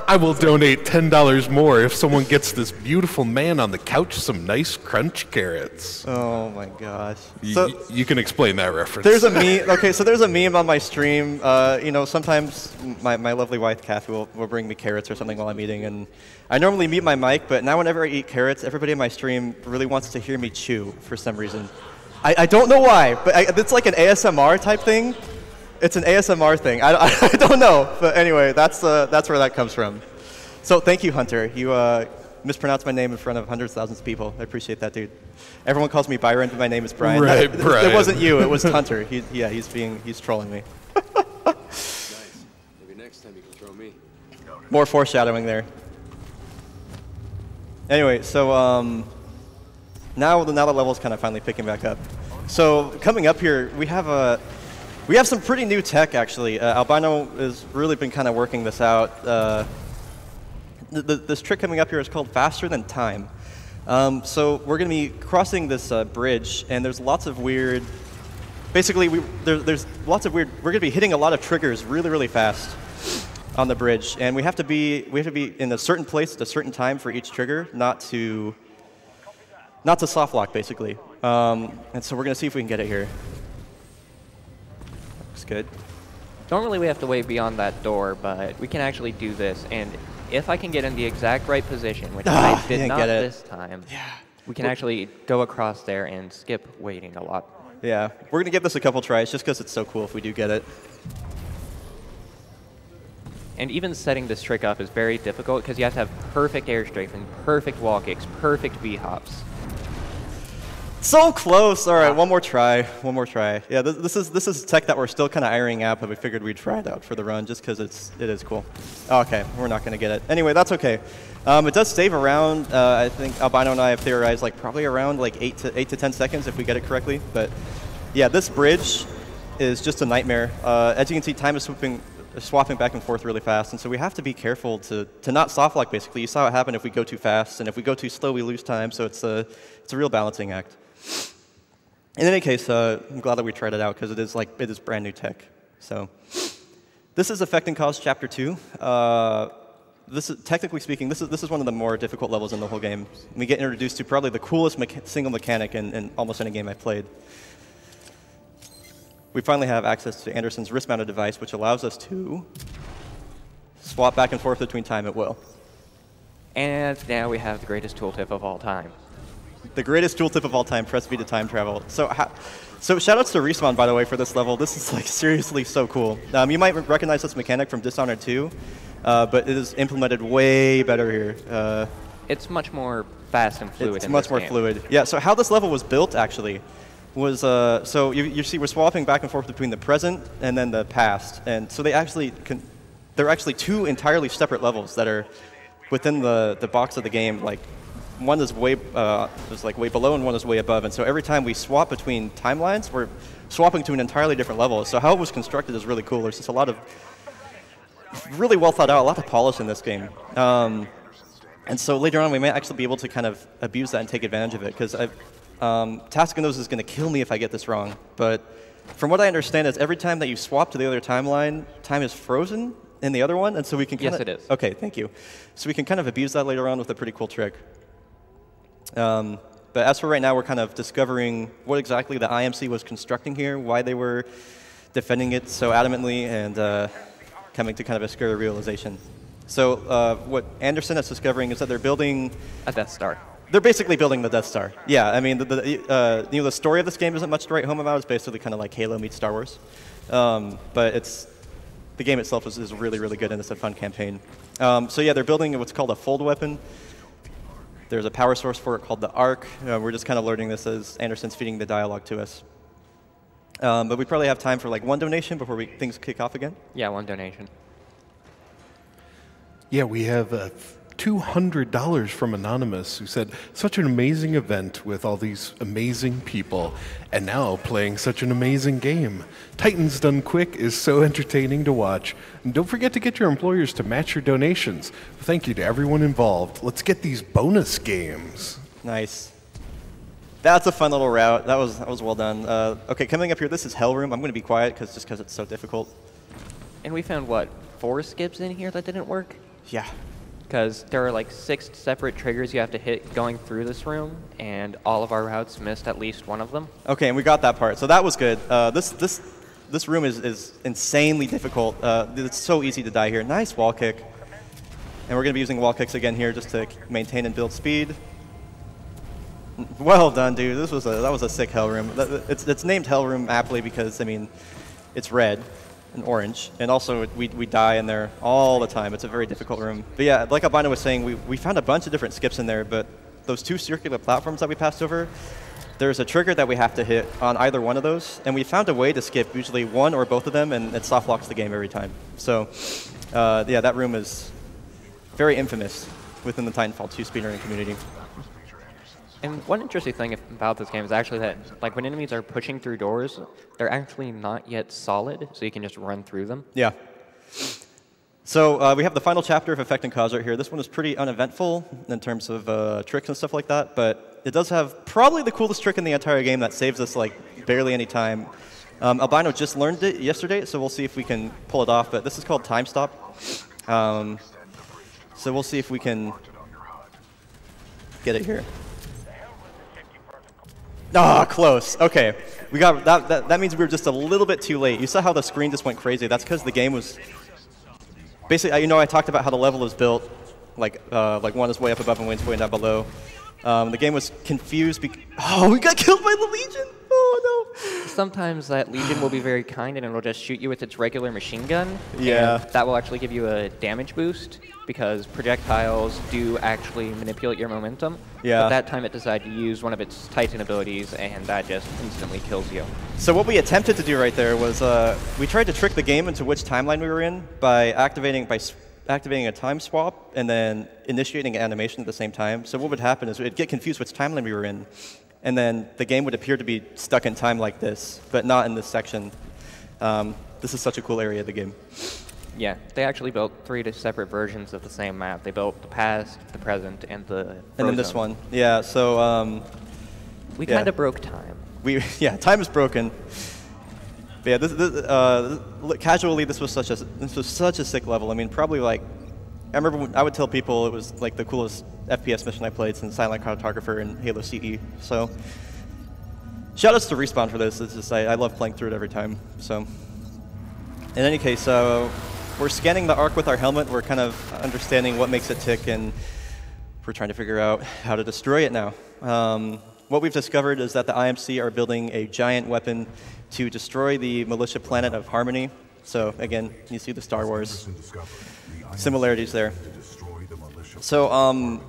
B: I will donate $10 more if someone gets this beautiful man on the couch some nice crunch carrots.
D: Oh my gosh.
B: You can explain that reference.
D: There's a meme. Okay, so there's a meme on my stream. You know, sometimes my lovely wife Kathy will bring me carrots or something while I'm eating, and I normally mute my mic, but now whenever I eat carrots, everybody in my stream really wants to hear me chew for some reason. I don't know why, but it's like an ASMR type thing. It's an ASMR thing. I don't know, but anyway, that's where that comes from. So thank you, Hunter. You mispronounced my name in front of hundreds of thousands of people. I appreciate that, dude. Everyone calls me Byron, but my name is Brian.
B: Right, Brian.
D: It wasn't you. It was Hunter. He's trolling me.
E: Nice. Maybe next time you can throw me.
D: More foreshadowing there. Anyway, so now the level's kind of finally picking back up. So coming up here, we have some pretty new tech, actually. Albino has really been kind of working this out. This trick coming up here is called Faster Than Time. So we're going to be crossing this bridge, and there's lots of weird... Basically, there's lots of weird... We're going to be hitting a lot of triggers really, really fast on the bridge, and we have to be in a certain place at a certain time for each trigger, not to soft lock, basically. And so we're going to see if we can get it here. Looks good.
C: Normally we have to wait beyond that door, but we can actually do this, and if I can get in the exact right position, which I did not this time, we can actually go across there and skip waiting a lot.
D: Yeah, we're going to give this a couple tries just because it's so cool if we do get it.
C: And even setting this trick up is very difficult because you have to have perfect air strafing, perfect wall kicks, perfect V-hops.
D: So close. All right, one more try. One more try. Yeah, this is tech that we're still kind of ironing out, but we figured we'd try it out for the run just because it is cool. Oh, okay, we're not going to get it. Anyway, that's okay. It does save around. I think Albino and I have theorized like probably around like 8 to 10 seconds if we get it correctly. But yeah, this bridge is just a nightmare. As you can see, time is swapping back and forth really fast, and so we have to be careful to not soft lock. Basically, you saw what happened if we go too fast, and if we go too slow, we lose time. So it's a real balancing act. In any case, I'm glad that we tried it out because it is brand new tech. So this is Effect and Cause Chapter 2. This is, technically speaking, this is one of the more difficult levels in the whole game. We get introduced to probably the coolest single mechanic in almost any game I've played. We finally have access to Anderson's wrist-mounted device, which allows us to swap back and forth between time at will.
C: And now we have the greatest tooltip of all time.
D: The greatest tooltip of all time, press V to time travel. So shoutouts to Respawn, by the way, for this level. This is like seriously so cool. You might recognize this mechanic from Dishonored 2, but it is implemented way better here.
C: It's much more fast and fluid.
D: It's much more fluid. Yeah, so how this level was built, actually, was, so you see we're swapping back and forth between the present and then the past. And so they're actually two entirely separate levels that are within the box of the game. Like one is way below and one is way above. And so every time we swap between timelines, we're swapping to an entirely different level. So how it was constructed is really cool. There's just a lot of really well thought out, a lot of polish in this game. And so later on, we may actually be able to kind of abuse that and take advantage of it. Because Task knows is going to kill me if I get this wrong. But from what I understand, is every time that you swap to the other timeline, time is frozen in the other one. And so we can
C: Yes, it is.
D: OK, thank you. So we can kind of abuse that later on with a pretty cool trick. But as for right now, we're kind of discovering what exactly the IMC was constructing here, why they were defending it so adamantly, and coming to kind of a scary realization. So what Anderson is discovering is that they're building
C: a Death Star.
D: They're basically building the Death Star. Yeah, I mean, the story of this game isn't much to write home about. It's basically kind of like Halo meets Star Wars. But the game itself is really, really good, and it's a fun campaign. So yeah, they're building what's called a fold weapon. There's a power source for it called the Arc. We're just kind of learning this as Anderson's feeding the dialogue to us. But we probably have time for like one donation before things kick off again.
C: Yeah, one donation.
B: Yeah, we have $200 from Anonymous, who said, such an amazing event with all these amazing people, and now playing such an amazing game. Titans Done Quick is so entertaining to watch. And don't forget to get your employers to match your donations. Thank you to everyone involved. Let's get these bonus games.
D: Nice. That's a fun little route. That was well done. OK, coming up here, this is Hell Room. I'm going to be quiet just because it's so difficult.
C: And we found, what, 4 skips in here that didn't work?
D: Yeah.
C: Because there are like 6 separate triggers you have to hit going through this room, and all of our routes missed at least one of them. OK,
D: and we got that part. So that was good. This room is insanely difficult. It's so easy to die here. Nice wall kick. And we're going to be using wall kicks again here just to maintain and build speed. Well done, dude. That was a sick Hell Room. It's named Hell Room aptly because, I mean, it's red and orange, and also we die in there all the time. It's a very difficult room. But yeah, like Albino was saying, we found a bunch of different skips in there, but those 2 circular platforms that we passed over, there's a trigger that we have to hit on either one of those, and we found a way to skip usually one or both of them, and it soft locks the game every time. So yeah, that room is very infamous within the Titanfall 2 speedrunning community.
C: And one interesting thing about this game is actually that, like, when enemies are pushing through doors, they're actually not yet solid, so you can just run through them.
D: Yeah. So we have the final chapter of Effect and Cause right here. This one is pretty uneventful in terms of tricks and stuff like that, but it does have probably the coolest trick in the entire game that saves us like barely any time. Albino just learned it yesterday, so we'll see if we can pull it off, but this is called Time Stop. So we'll see if we can get it here. Ah, close. Okay, we got that. That means we were just a little bit too late. You saw how the screen just went crazy. That's because the game was basically. You know, I talked about how the level is built, like one is way up above and one's way down below. The game was confused. Oh, we got killed by the Legion. Oh no.
C: Sometimes that Legion will be very kind and it'll just shoot you with its regular machine gun.
D: Yeah.
C: And that will actually give you a damage boost because projectiles do actually manipulate your momentum.
D: Yeah.
C: But that time it decided to use one of its Titan abilities, and that just instantly kills you.
D: So what we attempted to do right there was we tried to trick the game into which timeline we were in by activating a time swap and then initiating an animation at the same time. So what would happen is it'd get confused which timeline we were in, and then the game would appear to be stuck in time like this, but not in this section. This is such a cool area of the game.
C: Yeah, they actually built 3 separate versions of the same map. They built the past, the present, and the
D: And then this one. Yeah, so...
C: we kind of broke time.
D: Yeah, time is broken. But yeah, casually, this was such a sick level. I mean, probably like... I remember when I would tell people it was like the coolest FPS mission I played since Silent Cartographer and Halo CE. So, shoutouts to Respawn for this. It's just I love playing through it every time. So, in any case, we're scanning the Arc with our helmet. We're kind of understanding what makes it tick, and we're trying to figure out how to destroy it now. What we've discovered is that the IMC are building a giant weapon to destroy the militia planet of Harmony. So again, you see the Star Wars similarities there. So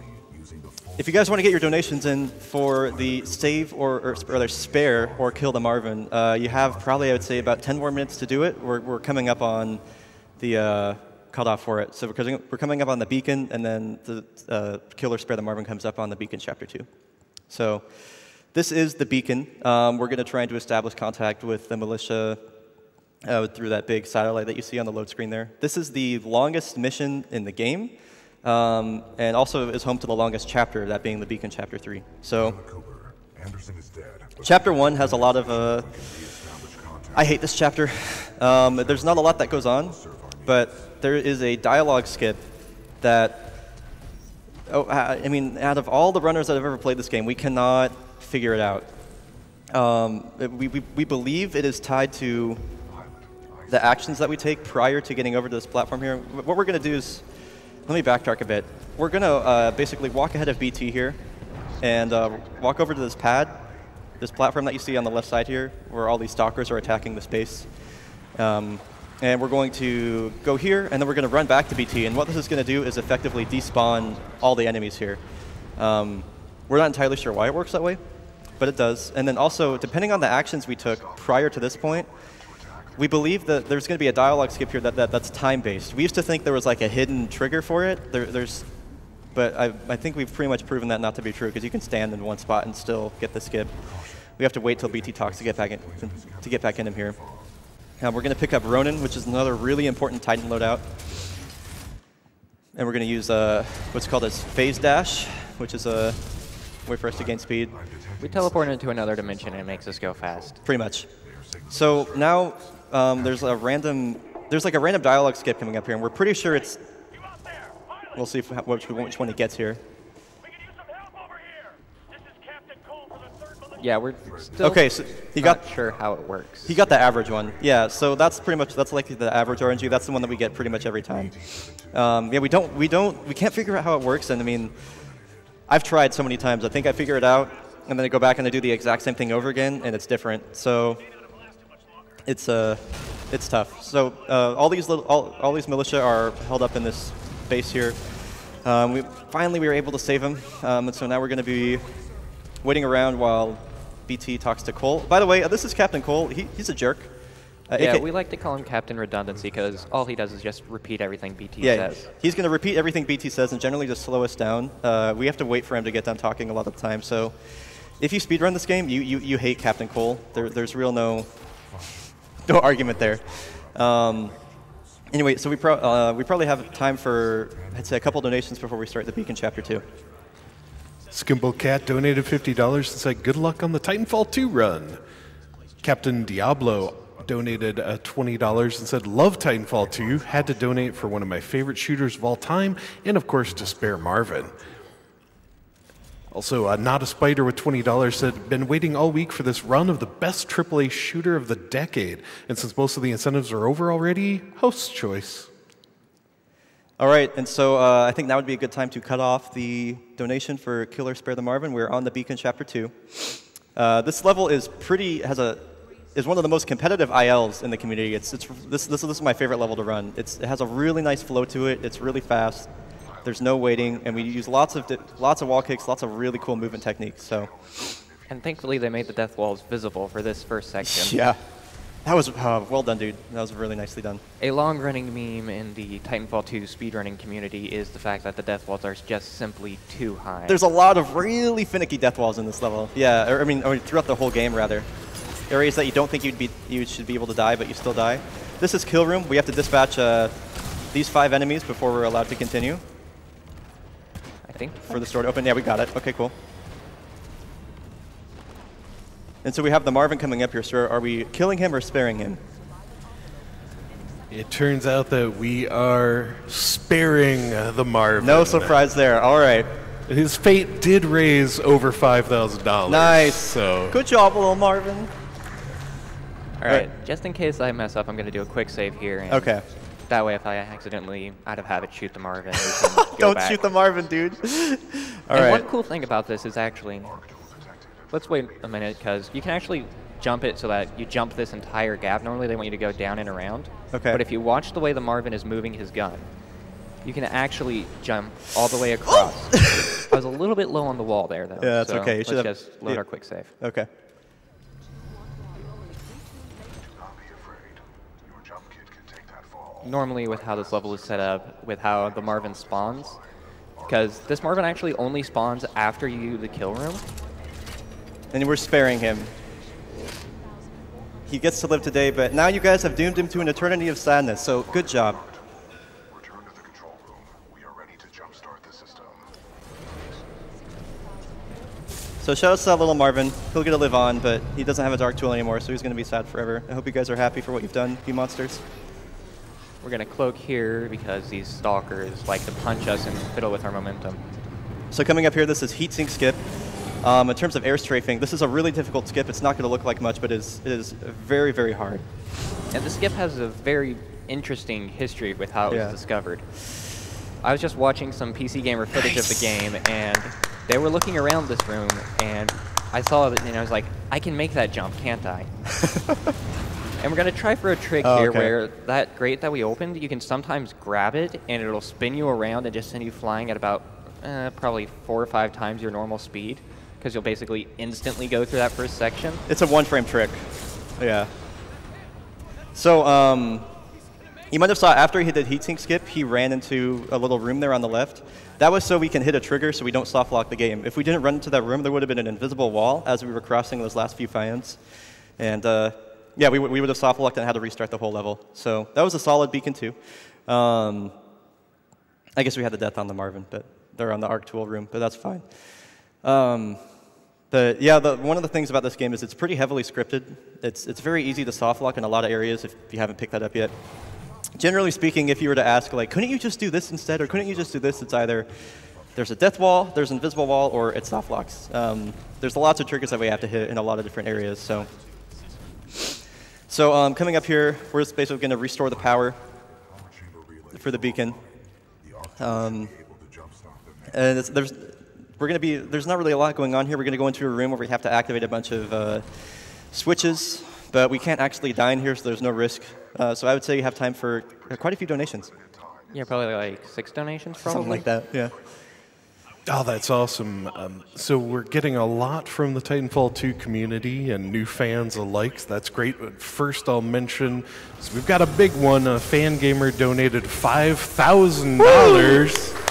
D: If you guys want to get your donations in for the save or rather spare or kill the Marvin, you have probably, I would say, about 10 more minutes to do it. We're coming up on the cutoff for it. So we're coming up on the beacon, and then the kill or spare the Marvin comes up on the beacon chapter 2. So this is the beacon. We're going to try to establish contact with the militia through that big satellite that you see on the load screen there. This is the longest mission in the game. And also is home to the longest chapter, that being the Beacon Chapter 3. So, Chapter 1 has a lot of, I hate this chapter. There's not a lot that goes on, but there is a dialogue skip that, I mean, out of all the runners that have ever played this game, we cannot figure it out. We believe it is tied to the actions that we take prior to getting over to this platform here. What we're going to do is, let me backtrack a bit. We're going to basically walk ahead of BT here and walk over to this pad, this platform that you see on the left side here, where all these stalkers are attacking the space. And we're going to go here, and then we're going to run back to BT. And what this is going to do is effectively despawn all the enemies here. We're not entirely sure why it works that way, but it does. And then also, depending on the actions we took prior to this point, we believe that there's going to be a dialogue skip here that's time-based. We used to think there was like a hidden trigger for it, but I think we've pretty much proven that not to be true, because you can stand in one spot and still get the skip. We have to wait till BT talks to get back in him here. We're going to pick up Ronan, which is another really important Titan loadout. And we're going to use what's called a phase dash, which is a way for us to gain speed.
C: We teleport into another dimension and it makes us go fast.
D: Pretty much. So now there's like a random dialogue skip coming up here, and we're pretty sure it's. We'll see which one he gets here.
C: Yeah, we're still not sure how it works.
D: He got the average one. Yeah, so that's like the average RNG. That's the one that we get pretty much every time. Yeah, we can't figure out how it works, and I mean, I've tried so many times. I think I figure it out, and then I go back and I do the exact same thing over again, and it's different. So it's tough. So all these militia are held up in this base here. Finally we were able to save them, and so now we're going to be waiting around while BT talks to Cole. By the way, this is Captain Cole. He's a jerk.
C: Yeah, we like to call him Captain Redundancy because all he does is just repeat everything BT says.
D: He's going to repeat everything BT says and generally just slow us down. We have to wait for him to get done talking a lot of the time. So if you speedrun this game, you hate Captain Cole. There's real no argument there. Anyway, so we probably have time for, I'd say, a couple donations before we start the Beacon Chapter 2.
B: Skimble Cat donated $50 and said, good luck on the Titanfall 2 run. Captain Diablo donated $20 and said, love Titanfall 2, had to donate for one of my favorite shooters of all time, and of course to spare Marvin. Also, Not a Spider with $20 said, been waiting all week for this run of the best AAA shooter of the decade, and since most of the incentives are over already, host's choice.
D: All right, and so I think now would be a good time to cut off the donation for Kill or Spare the Marvin. We're on the Beacon Chapter 2. This level is one of the most competitive ILs in the community. This is my favorite level to run. It has a really nice flow to it. It's really fast. There's no waiting, and we use lots of wall kicks, lots of really cool movement techniques. So,
C: and thankfully they made the death walls visible for this first section.
D: Yeah, that was well done, dude. That was really nicely done.
C: A long-running meme in the Titanfall 2 speedrunning community is the fact that the death walls are just simply too high.
D: There's a lot of really finicky death walls in this level. Yeah, or throughout the whole game rather. Areas that you don't think you should be able to die, but you still die. This is Kill Room. We have to dispatch these 5 enemies before we're allowed to continue.
C: I think.
D: For the store to open. Yeah, we got it. Okay, cool. And so we have the Marvin coming up here, sir. Are we killing him or sparing him?
B: It turns out that we are sparing the Marvin.
D: No surprise there. All right.
B: His fate did raise over $5,000.
D: Nice.
B: So
D: good job, little Marvin.
C: All right. Just in case I mess up, I'm going to do a quick save here. And
D: okay.
C: That way, if I accidentally, out of habit, shoot the Marvin, we can
D: Don't shoot the Marvin, dude. All right.
C: One cool thing about this is actually, let's wait a minute, because you can actually jump it so that you jump this entire gap. Normally, they want you to go down and around.
D: Okay.
C: But if you watch the way the Marvin is moving his gun, you can actually jump all the way across. I was a little bit low on the wall there, though.
D: Yeah, that's
C: so
D: okay.
C: Let's just load our quick save.
D: Okay.
C: Normally, with how this level is set up, with how the Marvin spawns, because this Marvin actually only spawns after you do the kill room.
D: And we're sparing him. He gets to live today, but now you guys have doomed him to an eternity of sadness, so good job.
F: Return to the control room. We are ready to jumpstart the system.
D: So shout out to that little Marvin. He'll get to live on, but he doesn't have a dark tool anymore, so he's going to be sad forever. I hope you guys are happy for what you've done, you monsters.
C: We're going to cloak here because these stalkers like to punch us and fiddle with our momentum.
D: So coming up here, this is heat sink skip. In terms of air strafing, this is a really difficult skip. It's not going to look like much, but it is very, very hard.
C: And the skip has a very interesting history with how it was discovered. I was just watching some PC Gamer footage of the game, and they were looking around this room, and I saw it, and I was like, I can make that jump, can't I? And we're going to try for a trick here where that grate that we opened, you can sometimes grab it, and it'll spin you around and just send you flying at about probably 4 or 5 times your normal speed, because you'll basically instantly go through that first section.
D: It's a one-frame trick. Yeah. So you might have saw after he did heatsink skip, he ran into a little room there on the left. That was so we can hit a trigger so we don't soft lock the game. If we didn't run into that room, there would have been an invisible wall as we were crossing those last few fans. And yeah, we would have soft locked and had to restart the whole level. So that was a solid beacon too. I guess we had the death on the Marvin, but they're on the arc tool room, but that's fine. But yeah, one of the things about this game is it's pretty heavily scripted. It's very easy to soft lock in a lot of areas if you haven't picked that up yet. Generally speaking, if you were to ask, like, couldn't you just do this instead, or couldn't you just do this, it's either there's a death wall, there's an invisible wall, or it soft locks. There's lots of triggers that we have to hit in a lot of different areas. So coming up here, we're just basically going to restore the power for the beacon. And there's not really a lot going on here. We're going to go into a room where we have to activate a bunch of switches, but we can't actually die in here, so there's no risk. So I would say you have time for quite a few donations.
C: Yeah, probably like 6 donations, probably.
D: Something like that, yeah.
B: Oh, that's awesome. So we're getting a lot from the Titanfall 2 community and new fans alike. So that's great. But first I'll mention, so we've got a big one. A fan gamer donated $5,000.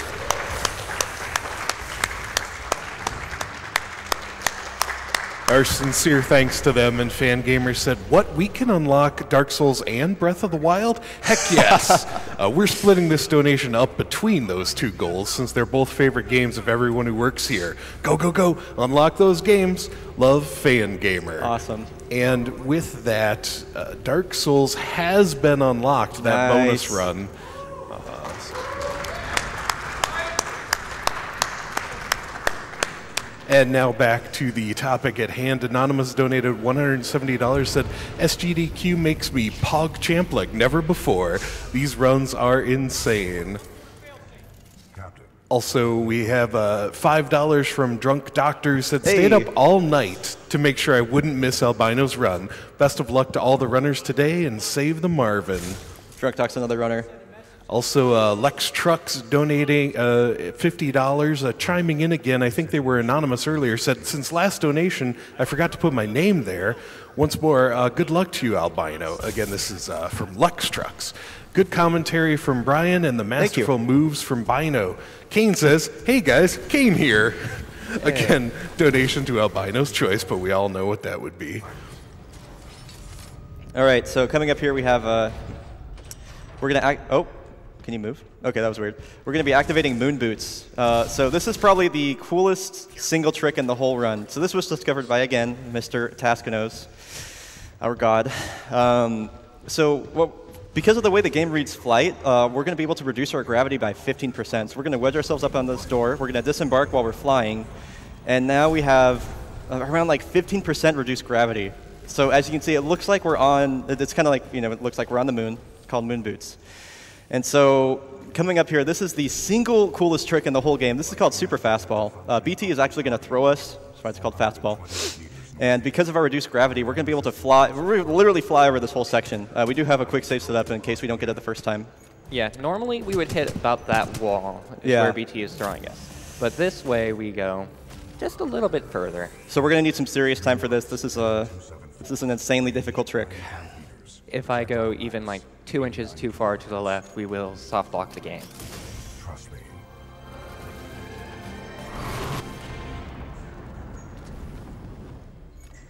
B: Our sincere thanks to them, and Fangamer said, what, we can unlock Dark Souls and Breath of the Wild? Heck yes! We're splitting this donation up between those 2 goals since they're both favorite games of everyone who works here. Go, go, go! Unlock those games. Love, Fangamer.
D: Awesome.
B: And with that, Dark Souls has been unlocked, that bonus run. And now back to the topic at hand. Anonymous donated $170, said, SGDQ makes me pog champ like never before. These runs are insane. Also, we have $5 from Drunk Doctor, said, stayed up all night to make sure I wouldn't miss Albino's run. Best of luck to all the runners today, and save the Marvin.
D: Drunk Doc's another runner.
B: Also, Lex Trucks donating $50, chiming in again. I think they were anonymous earlier. Said, since last donation, I forgot to put my name there. Once more, good luck to you, Albino. Again, this is from Lex Trucks. Good commentary from Brian and the masterful moves from Bino. Kane says, hey guys, Kane here. Again, donation to Albino's choice, but we all know what that would be.
D: All right, so coming up here we have, we're going to can you move? Okay, that was weird. We're going to be activating moon boots. So this is probably the coolest single trick in the whole run. So this was discovered by, again, Mr. Taskanos, our god. Because of the way the game reads flight, we're going to be able to reduce our gravity by 15%. So we're going to wedge ourselves up on this door. We're going to disembark while we're flying. And now we have around like 15% reduced gravity. So as you can see, it looks like we're on, it's kind of like, it looks like we're on the moon. It's called moon boots. And so coming up here, this is the single coolest trick in the whole game. This is called Super Fastball. BT is actually going to throw us. That's why it's called Fastball. And because of our reduced gravity, we're going to be able to fly, literally fly over this whole section. We do have a quick save set up in case we don't get it the first time.
C: Yeah, normally we would hit about that wall is where BT is throwing us. But this way we go just a little bit further.
D: So we're going to need some serious time for this. This is an insanely difficult trick.
C: If I go even like 2 inches too far to the left, we will soft lock the game.
F: Trust me.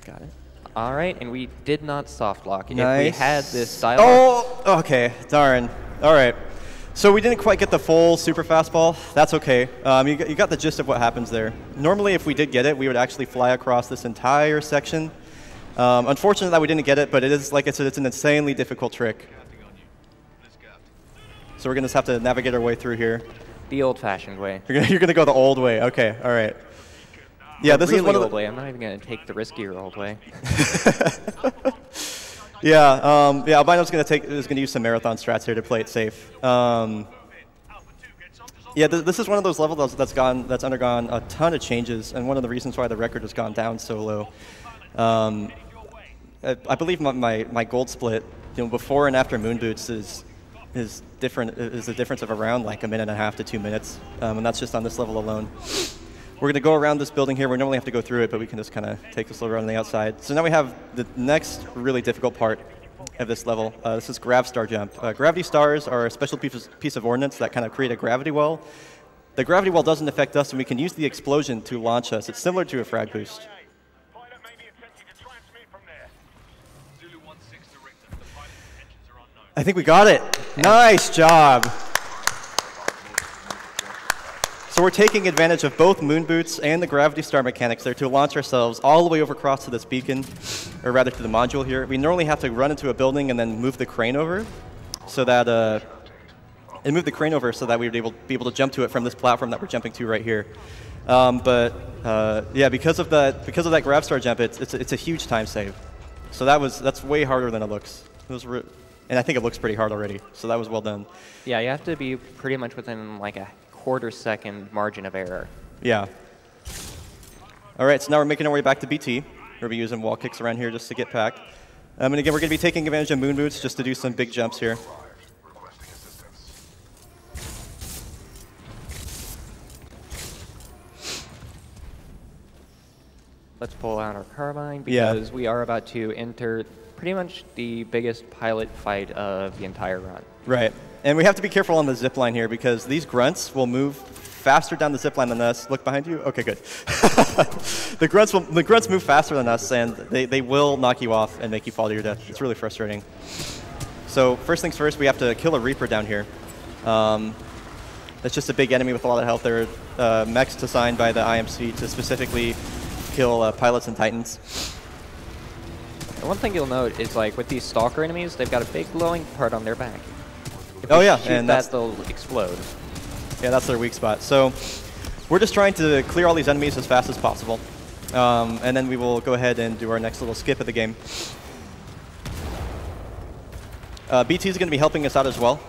C: Got it. All right, and we did not soft lock.
D: Nice.
C: If we had this dialogue.
D: Oh, okay. Darn. All right. So we didn't quite get the full super fastball. That's okay. You got the gist of what happens there. Normally, if we did get it, we would actually fly across this entire section. Unfortunately, that we didn't get it, but it is, like I said, it's an insanely difficult trick. So we're going to have to navigate our way through here.
C: The old-fashioned way.
D: You're going to go the old way. Okay. All right. Yeah, this
C: really
D: is one of the
C: old way. I'm not even going to take the riskier old way.
D: Yeah, Albino's is going to use some marathon strats here to play it safe. Yeah, this is one of those levels that's undergone a ton of changes, and one of the reasons why the record has gone down so low. I believe my gold split, before and after moon boots is different. Is a difference of around like 1.5 to 2 minutes, and that's just on this level alone. We're going to go around this building here. We normally have to go through it, but we can just kind of take this little run on the outside. So now we have the next really difficult part of this level. This is Grav Star Jump. Gravity stars are a special piece of ordnance that kind of create a gravity well. The gravity well doesn't affect us, and we can use the explosion to launch us. It's similar to a frag boost. I think we got it. Nice job. So we're taking advantage of both moon boots and the gravity star mechanics there to launch ourselves all the way over across to this beacon, or rather to the module here. We normally have to run into a building and then move the crane over, so that we'd be able to jump to it from this platform that we're jumping to right here. Yeah, because of that grav star jump, it's a huge time save. So that's way harder than it looks. And I think it looks pretty hard already. So that was well done.
C: Yeah, you have to be pretty much within like a quarter-second margin of error.
D: Yeah. All right, so now we're making our way back to BT. We'll be using wall kicks around here just to get back. And again, we're going to be taking advantage of moon boots just to do some big jumps here.
C: Let's pull out our carbine because we are about to enter pretty much the biggest pilot fight of the entire run.
D: Right. And we have to be careful on the zip line here because these grunts will move faster down the zip line than us. Look behind you. Okay, good. The grunts move faster than us, and they will knock you off and make you fall to your death. It's really frustrating. So first things first, we have to kill a Reaper down here. That's just a big enemy with a lot of health. They're mechs designed by the IMC to specifically kill pilots and titans.
C: And one thing you'll note is, like, with these stalker enemies, they've got a big glowing part on their back. If
D: and
C: they'll explode.
D: Yeah, that's their weak spot. So we're just trying to clear all these enemies as fast as possible. And then we will go ahead and do our next little skip of the game. BT is going to be helping us out as well.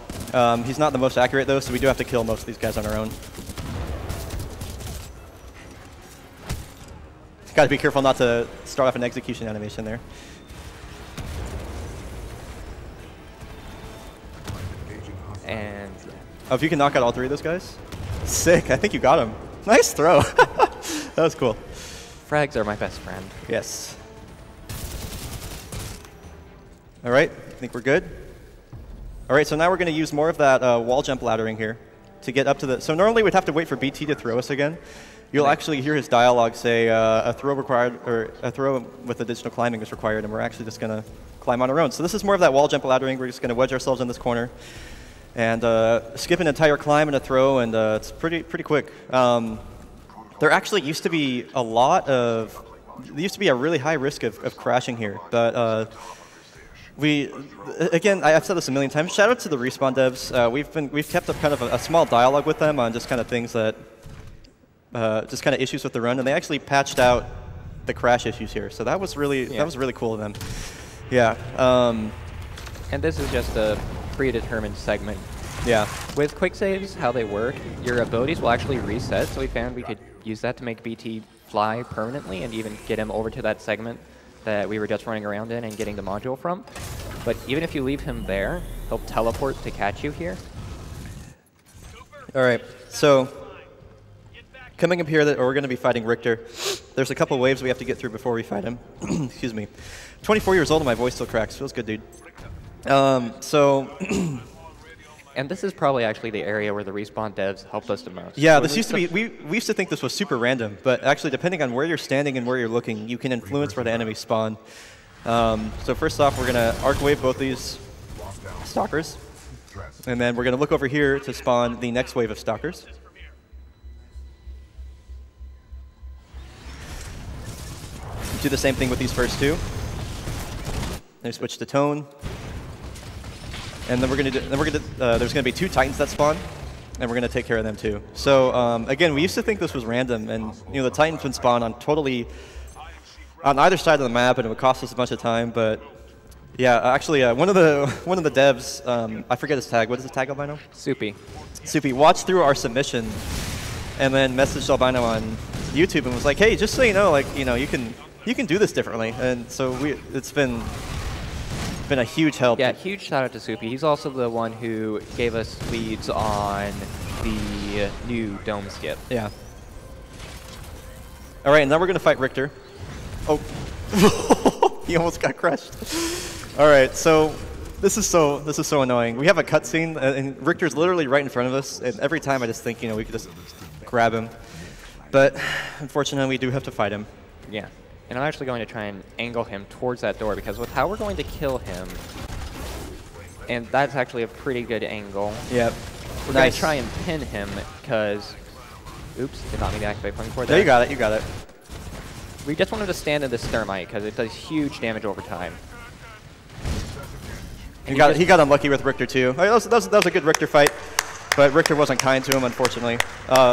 D: He's not the most accurate, though, so we do have to kill most of these guys on our own. Got to be careful not to start off an execution animation there.
C: And
D: if you can knock out all 3 of those guys, sick. I think you got him. Nice throw. That was cool.
C: Frags are my best friend.
D: Yes. All right, I think we're good. All right, so now we're going to use more of that wall jump laddering here to get up to the. So normally we'd have to wait for BT to throw us again. You'll actually hear his dialogue say a throw required, or a throw with additional climbing is required, and we're actually just going to climb on our own. So this is more of that wall jump laddering. We're just going to wedge ourselves in this corner and skip an entire climb and a throw, and it's pretty quick. There actually used to be there used to be a really high risk of crashing here, but again, I've said this a million times. Shout out to the Respawn devs. We've kept up kind of a small dialogue with them on just kind of things that. Just kind of issues with the run, and they actually patched out the crash issues here. So that was really cool of them. Yeah.
C: And this is just a predetermined segment.
D: Yeah.
C: With quick saves, how they work, your abilities will actually reset. So we found we could use that to make BT fly permanently and even get him over to that segment that we were just running around in and getting the module from. But even if you leave him there, he'll teleport to catch you here.
D: All right, so coming up here, we're going to be fighting Richter. There's a couple waves we have to get through before we fight him. Excuse me. 24 years old and my voice still cracks. Feels good, dude.
C: And this is probably actually the area where the Respawn devs helped us the most.
D: Yeah, this used to be, we used to think this was super random, but actually depending on where you're standing and where you're looking, you can influence where the enemies spawn. So first off, we're going to arc wave both these stalkers, and then we're going to look over here to spawn the next wave of stalkers. Do the same thing with these first two. Then switch to tone. And then we're gonna there's gonna be 2 Titans that spawn, and we're gonna take care of them too. So again, we used to think this was random, and the Titans would spawn on either side of the map, and it would cost us a bunch of time. But yeah, actually, one of the devs, I forget his tag. What is his tag, Albino?
C: Soupy.
D: Soupy watched through our submission, and then messaged Albino on YouTube and was like, "Hey, just so you know, like you can do this differently." And so it's been a huge help.
C: Yeah, huge shout out to Soupy. He's also the one who gave us leads on the new dome skip.
D: Yeah. All right, and now we're gonna fight Richter. Oh, he almost got crushed. All right, so this is so annoying. We have a cutscene, and Richter's literally right in front of us. And every time I just think, we could just grab him, but unfortunately, we do have to fight him.
C: Yeah. And I'm actually going to try and angle him towards that door, because with how we're going to kill him, and that's actually a pretty good angle.
D: Yep.
C: We're going to try and pin him, because, oops, did not mean to activate flaming core there.
D: There, you got it, you got it.
C: We just wanted to stand in this thermite, because it does huge damage over time.
D: He got unlucky with Richter too. That was a good Richter fight, but Richter wasn't kind to him, unfortunately.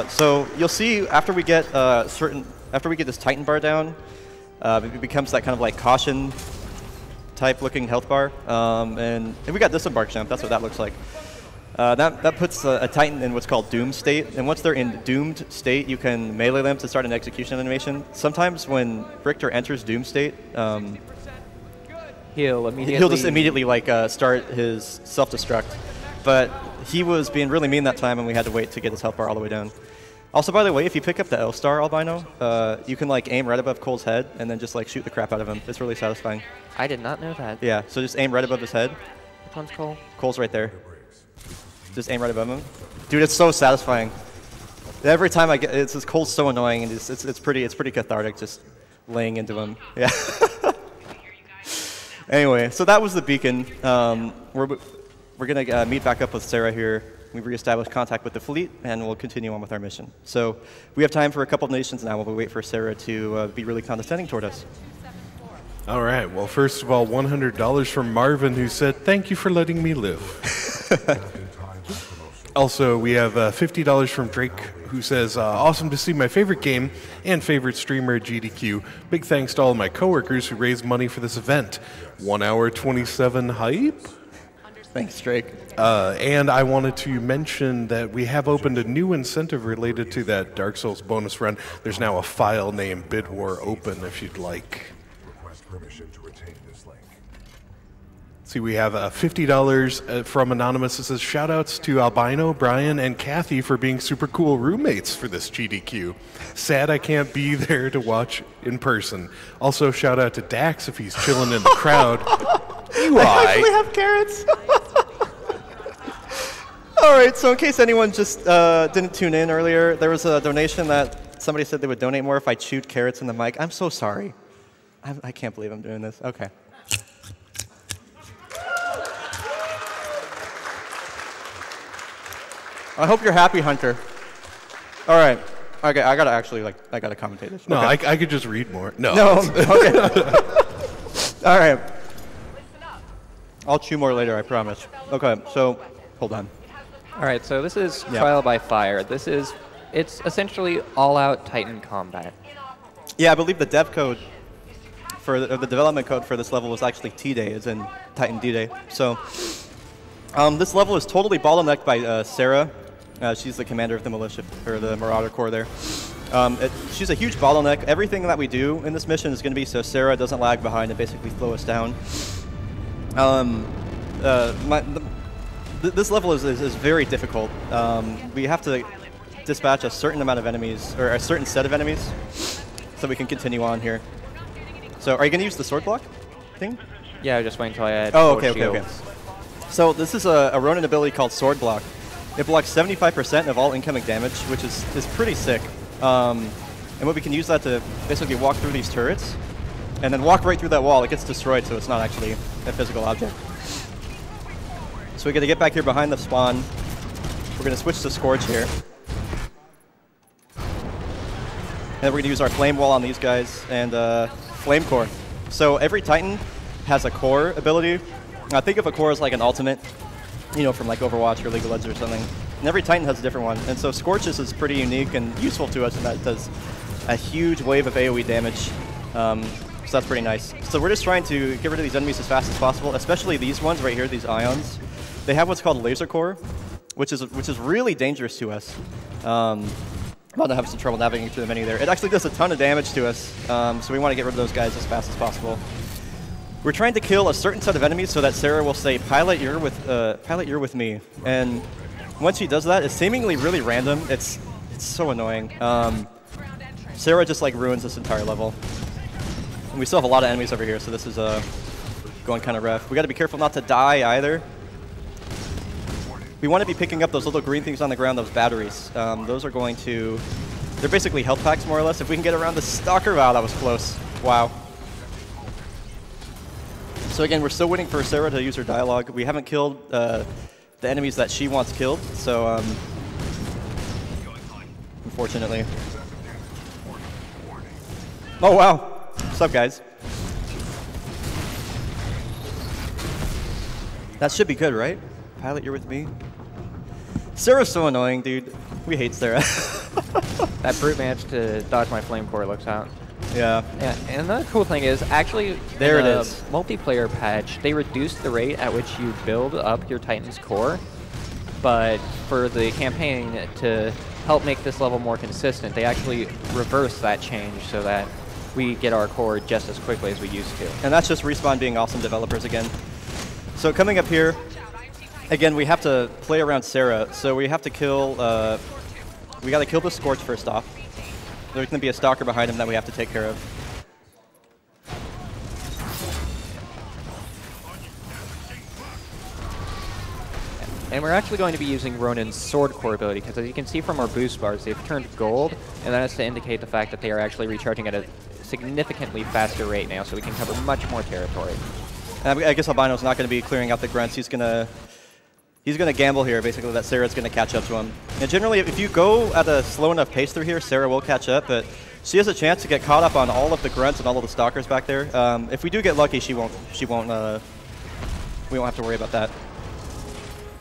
D: So you'll see after we get this Titan bar down, it becomes that kind of like caution type looking health bar, and we got disembark jump. That's what that looks like. That puts a Titan in what's called doomed state, and once they're in doomed state, you can melee them to start an execution animation. Sometimes when Richter enters doomed state, he'll just immediately like start his self-destruct. But he was being really mean that time, and we had to wait to get his health bar all the way down. Also, by the way, if you pick up the L-Star Albino, you can like aim right above Cole's head and then just like shoot the crap out of him. It's really satisfying.
C: I did not know that.
D: Yeah, so just aim right above his head.
C: Which one's Cole?
D: Cole's right there. Just aim right above him. Dude, it's so satisfying. Every time I get, Cole's so annoying, and it's pretty cathartic just laying into him. Yeah. Anyway, so that was the beacon. We're gonna meet back up with Sarah here. We've reestablished contact with the fleet, and we'll continue on with our mission. So we have time for a couple of nations now while we wait for Sarah to be really condescending toward us.
B: All right. Well, first of all, $100 from Marvin, who said, "Thank you for letting me live." Also, we have $50 from Drake, who says, "Awesome to see my favorite game and favorite streamer at GDQ. Big thanks to all of my coworkers who raised money for this event. 1 hour 27 hype."
D: Thanks, Drake.
B: And I wanted to mention that we have opened a new incentive related to that Dark Souls bonus run. There's now a file named Bid War Open if you'd like.
F: Request permission to retain this link.
B: See, we have $50 from Anonymous. It says, "Shoutouts to Albino, Brian, and Kathy for being super cool roommates for this GDQ. Sad I can't be there to watch in person. Also, shout out to Dax if he's chilling in the crowd."
D: I actually have carrots. All right, so in case anyone just didn't tune in earlier, there was a donation that somebody said they would donate more if I chewed carrots in the mic. I'm so sorry. I can't believe I'm doing this. Okay. I hope you're happy, Hunter. All right. Okay, I gotta commentate this.
B: No,
D: okay.
B: I could just read more. No.
D: No. Okay. All right. I'll chew more later, I promise. Okay, so hold on.
C: All right, so this is Trial by Fire. It's essentially all-out Titan combat.
D: Yeah, I believe the dev code for the development code for this level was actually T-Day, as in Titan D-Day. So this level is totally bottlenecked by Sarah. She's the commander of the militia, or the Marauder Corps there. She's a huge bottleneck. Everything that we do in this mission is going to be so Sarah doesn't lag behind and basically slow us down. this level is very difficult. We have to dispatch a certain amount of enemies, or a certain set of enemies, so we can continue on here. So are you going to use the sword block thing?
C: Yeah, just wait until I add
D: okay. So this is a Ronan ability called Sword Block. It blocks 75% of all incoming damage, which is pretty sick. And what we can use that to basically walk through these turrets, and then walk right through that wall. It gets destroyed, so it's not actually a physical object. So we got to get back here behind the spawn. We're going to switch to Scorch here. And then we're going to use our Flame Wall on these guys and Flame Core. So every Titan has a core ability. Now think of a core as like an ultimate, you know, from like Overwatch or League of Legends or something. And every Titan has a different one. And so Scorch's is pretty unique and useful to us in that it does a huge wave of AoE damage. So that's pretty nice. So we're just trying to get rid of these enemies as fast as possible, especially these ones right here, these ions. They have what's called Laser Core, which is really dangerous to us. I'm about to have some trouble navigating through the menu there. It actually does a ton of damage to us, so we want to get rid of those guys as fast as possible. We're trying to kill a certain set of enemies so that Sarah will say, "Pilot, you're with me." And once she does that, it's seemingly really random. It's so annoying. Sarah just like ruins this entire level. And we still have a lot of enemies over here, so this is going kind of rough. We got to be careful not to die either. We want to be picking up those little green things on the ground, those batteries. Those are going to... They're basically health packs, more or less. If we can get around the Stalker... Wow, that was close. Wow. So again, we're still waiting for Sarah to use her dialogue. We haven't killed the enemies that she wants killed, so... unfortunately. Oh, wow. What's up, guys? That should be good, right? Pilot, you're with me. Sarah's so annoying, dude. We hate Sarah.
C: That brute managed to dodge my flame core, looks out.
D: Yeah.
C: Yeah, and another cool thing is, actually,
D: there
C: in
D: it
C: the
D: is.
C: Multiplayer patch, they reduced the rate at which you build up your Titan's core, but for the campaign to help make this level more consistent, they actually reversed that change so that we get our core just as quickly as we used to.
D: And that's just Respawn being awesome developers again. So coming up here, again, we have to play around Sarah. So we have to kill, we got to kill the Scorch first off. There's going to be a Stalker behind him that we have to take care of.
C: And we're actually going to be using Ronan's Sword Core ability, because as you can see from our boost bars, they've turned gold, and that is to indicate the fact that they are actually recharging at a significantly faster rate now, so we can cover much more territory.
D: I guess Albino's not going to be clearing out the grunts. He's gonna gamble here, basically, that Sarah's going to catch up to him. And generally, if you go at a slow enough pace through here, Sarah will catch up, but she has a chance to get caught up on all of the grunts and all of the stalkers back there. If we do get lucky, we won't have to worry about that.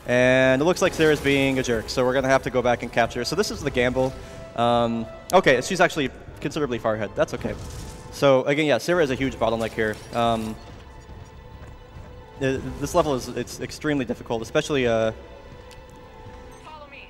D: And it looks like Sarah's being a jerk, so we're going to have to go back and capture her. So this is the gamble. Okay, she's actually considerably far ahead. That's okay. So again, yeah, Sarah is a huge bottleneck here. This level it's extremely difficult, especially...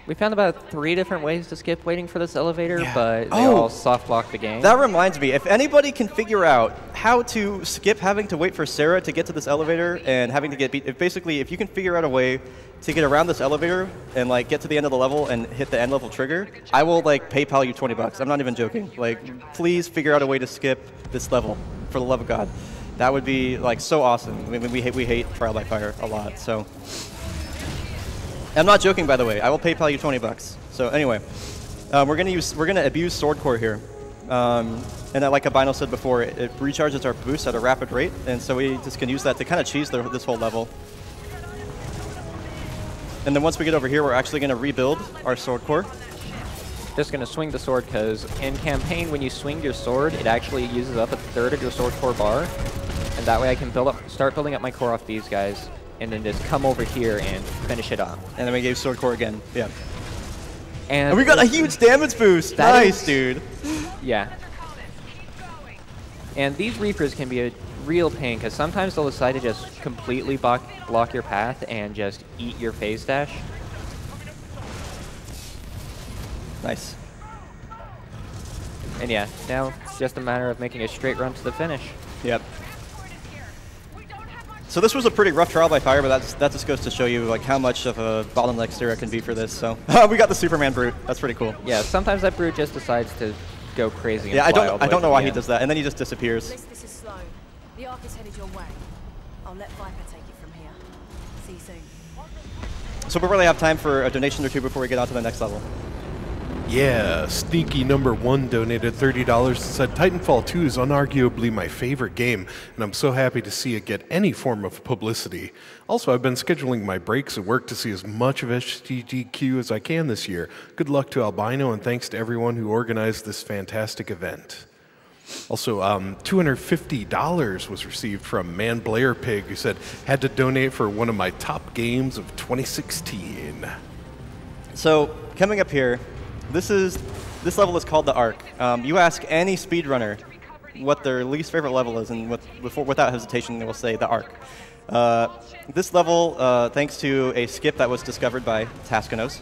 C: We found about 3 different ways to skip waiting for this elevator,
D: yeah.
C: but they all soft block the game.
D: That reminds me, if anybody can figure out how to skip having to wait for Sarah to get to this elevator and having to get beat, basically, if you can figure out a way to get around this elevator and like get to the end of the level and hit the end level trigger, I will like PayPal you $20. I'm not even joking. Like, please figure out a way to skip this level, for the love of God. That would be like so awesome. I mean, we hate Trial by Fire a lot, so. I'm not joking, by the way. I will PayPal you $20. So anyway, we're gonna abuse Sword Core here, and like Albino said before, it recharges our boost at a rapid rate, and so we just can use that to kind of cheese this whole level. And then once we get over here, we're actually gonna rebuild our Sword Core.
C: Just gonna swing the sword, because in campaign, when you swing your sword, it actually uses up 1/3 of your Sword Core bar, and that way I can start building up my core off these guys, and then just come over here and finish it off.
D: And then we gave Sword Core again. Yeah.
C: And
D: we got a huge damage boost. Nice, dude.
C: Yeah. And these Reapers can be a real pain, because sometimes they'll decide to just completely block your path and just eat your phase dash.
D: Nice.
C: And yeah, now it's just a matter of making a straight run to the finish.
D: Yep. So this was a pretty rough trial by fire, but that just goes to show you like how much of a bottleneck Styra can be for this. So we got the Superman brute. That's pretty cool.
C: Yeah, sometimes that brute just decides to go crazy. And
D: Yeah, I don't know why he
C: does.
D: does that, and then he just disappears.
G: This is slow. The Ark is headed your way. I'll let Viper take it from here. See you soon.
D: So we really have time for a donation or two before we get on to the next level.
B: Yeah, Sneaky number 1 donated $30 and said, Titanfall 2 is unarguably my favorite game, and I'm so happy to see it get any form of publicity. Also, I've been scheduling my breaks at work to see as much of SGDQ as I can this year. Good luck to Albino, and thanks to everyone who organized this fantastic event. Also, $250 was received from Man Blair Pig, who said, had to donate for one of my top games of 2016.
D: So coming up here, this level is called the Ark. You ask any speedrunner what their least favorite level is, and without hesitation, they will say the Ark. This level, thanks to a skip that was discovered by Taskanos,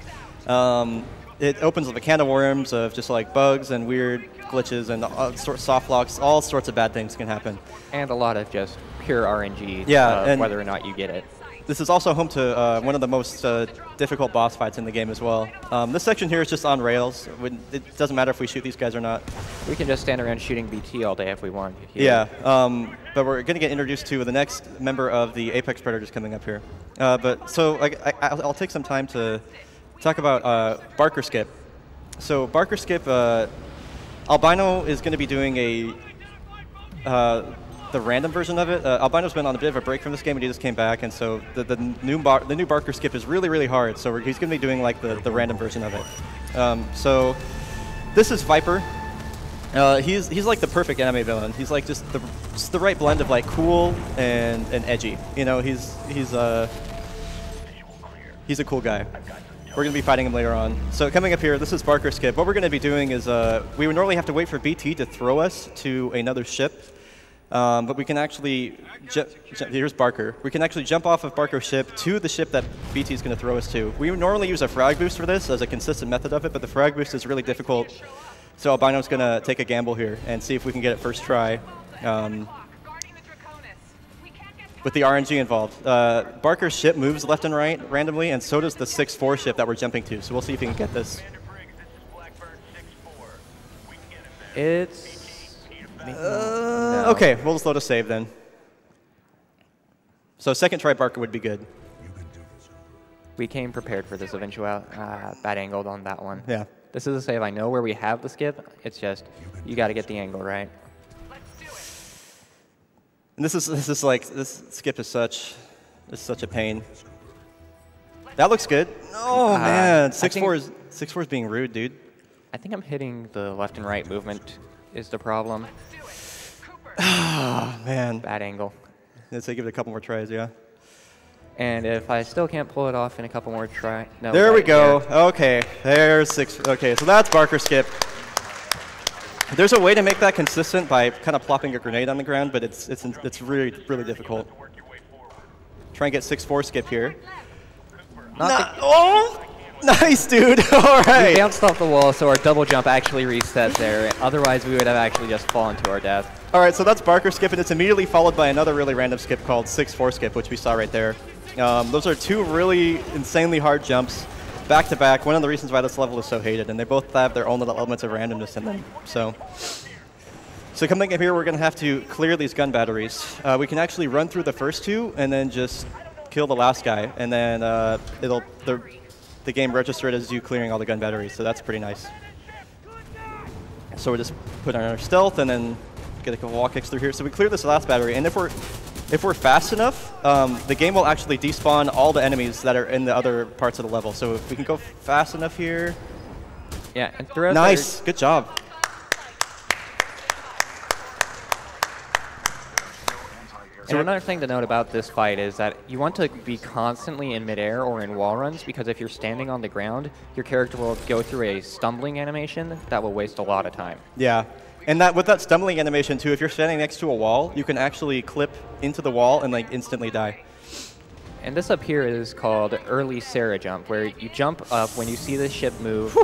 D: it opens up a can of worms of just like bugs and weird glitches and soft locks. All sorts of bad things can happen.
C: And a lot of just pure RNG.
D: Yeah, and
C: whether or not you get it.
D: This is also home to one of the most difficult boss fights in the game as well. This section here is just on rails. It doesn't matter if we shoot these guys or not.
C: We can just stand around shooting BT all day if we want.
D: Yeah, but we're going to get introduced to the next member of the Apex Predators coming up here. So I'll take some time to talk about Barker Skip. So Barker Skip, Albino is going to be doing the random version of it. Albino's been on a bit of a break from this game, and he just came back, and so the new Barker Skip is really, really hard. So he's going to be doing like the random version of it. So this is Viper. He's like the perfect anime villain. He's like just the right blend of like cool and edgy. You know, he's a cool guy. We're going to be fighting him later on. So coming up here, this is Barker Skip. What we're going to be doing is we would normally have to wait for BT to throw us to another ship. But we can actually, here's Barker. We can actually jump off of Barker's ship to the ship that BT is going to throw us to. We would normally use a frag boost for this as a consistent method of it, but the frag boost is really difficult. So Albino's going to take a gamble here and see if we can get it first try with the RNG involved. Barker's ship moves left and right randomly, and so does the 6-4 ship that we're jumping to. So we'll see if we can get this.
C: It's...
D: No. Okay, we'll just load a save then. So second try Barker would be good.
C: We came prepared for this eventuality. Bad angled on that one.
D: Yeah.
C: This is a save. I know where we have the skip. It's just you got to get the angle right.
D: And this skip is such a pain. That looks good. Oh man, 6-4 is being rude, dude.
C: I think I'm hitting the left and right movement is the problem.
D: Oh man.
C: Bad angle.
D: Let's say give it a couple more tries, yeah.
C: And if I still can't pull it off in a couple more tries, no.
D: There we go. Here. Okay, there's 6. Okay, so that's Barker Skip. There's a way to make that consistent by kind of plopping a grenade on the ground, but it's really, really difficult. Try and get 6-4 Skip here. Oh! Nice, dude. All right.
C: We bounced off the wall, so our double jump actually reset there. Otherwise, we would have actually just fallen to our death.
D: All right, so that's Barker Skip, and it's immediately followed by another really random skip called 6-4 Skip, which we saw right there. Those are two really insanely hard jumps back to back. One of the reasons why this level is so hated, and they both have their own little elements of randomness in them. So coming up here, we're going to have to clear these gun batteries. We can actually run through the first two and then just kill the last guy, and then the game registered as you clearing all the gun batteries, so that's pretty nice. So we'll just put on our stealth and then get a couple wall kicks through here. So we clear this last battery, and if we're fast enough, the game will actually despawn all the enemies that are in the other parts of the level. So if we can go fast enough here.
C: Yeah, and throughout
D: nice, good job.
C: So another thing to note about this fight is that you want to be constantly in midair or in wall runs, because if you're standing on the ground, your character will go through a stumbling animation that will waste a lot of time.
D: Yeah, and with that stumbling animation too, if you're standing next to a wall, you can actually clip into the wall and like instantly die.
C: And this up here is called early Sarah jump, where you jump up when you see the ship move.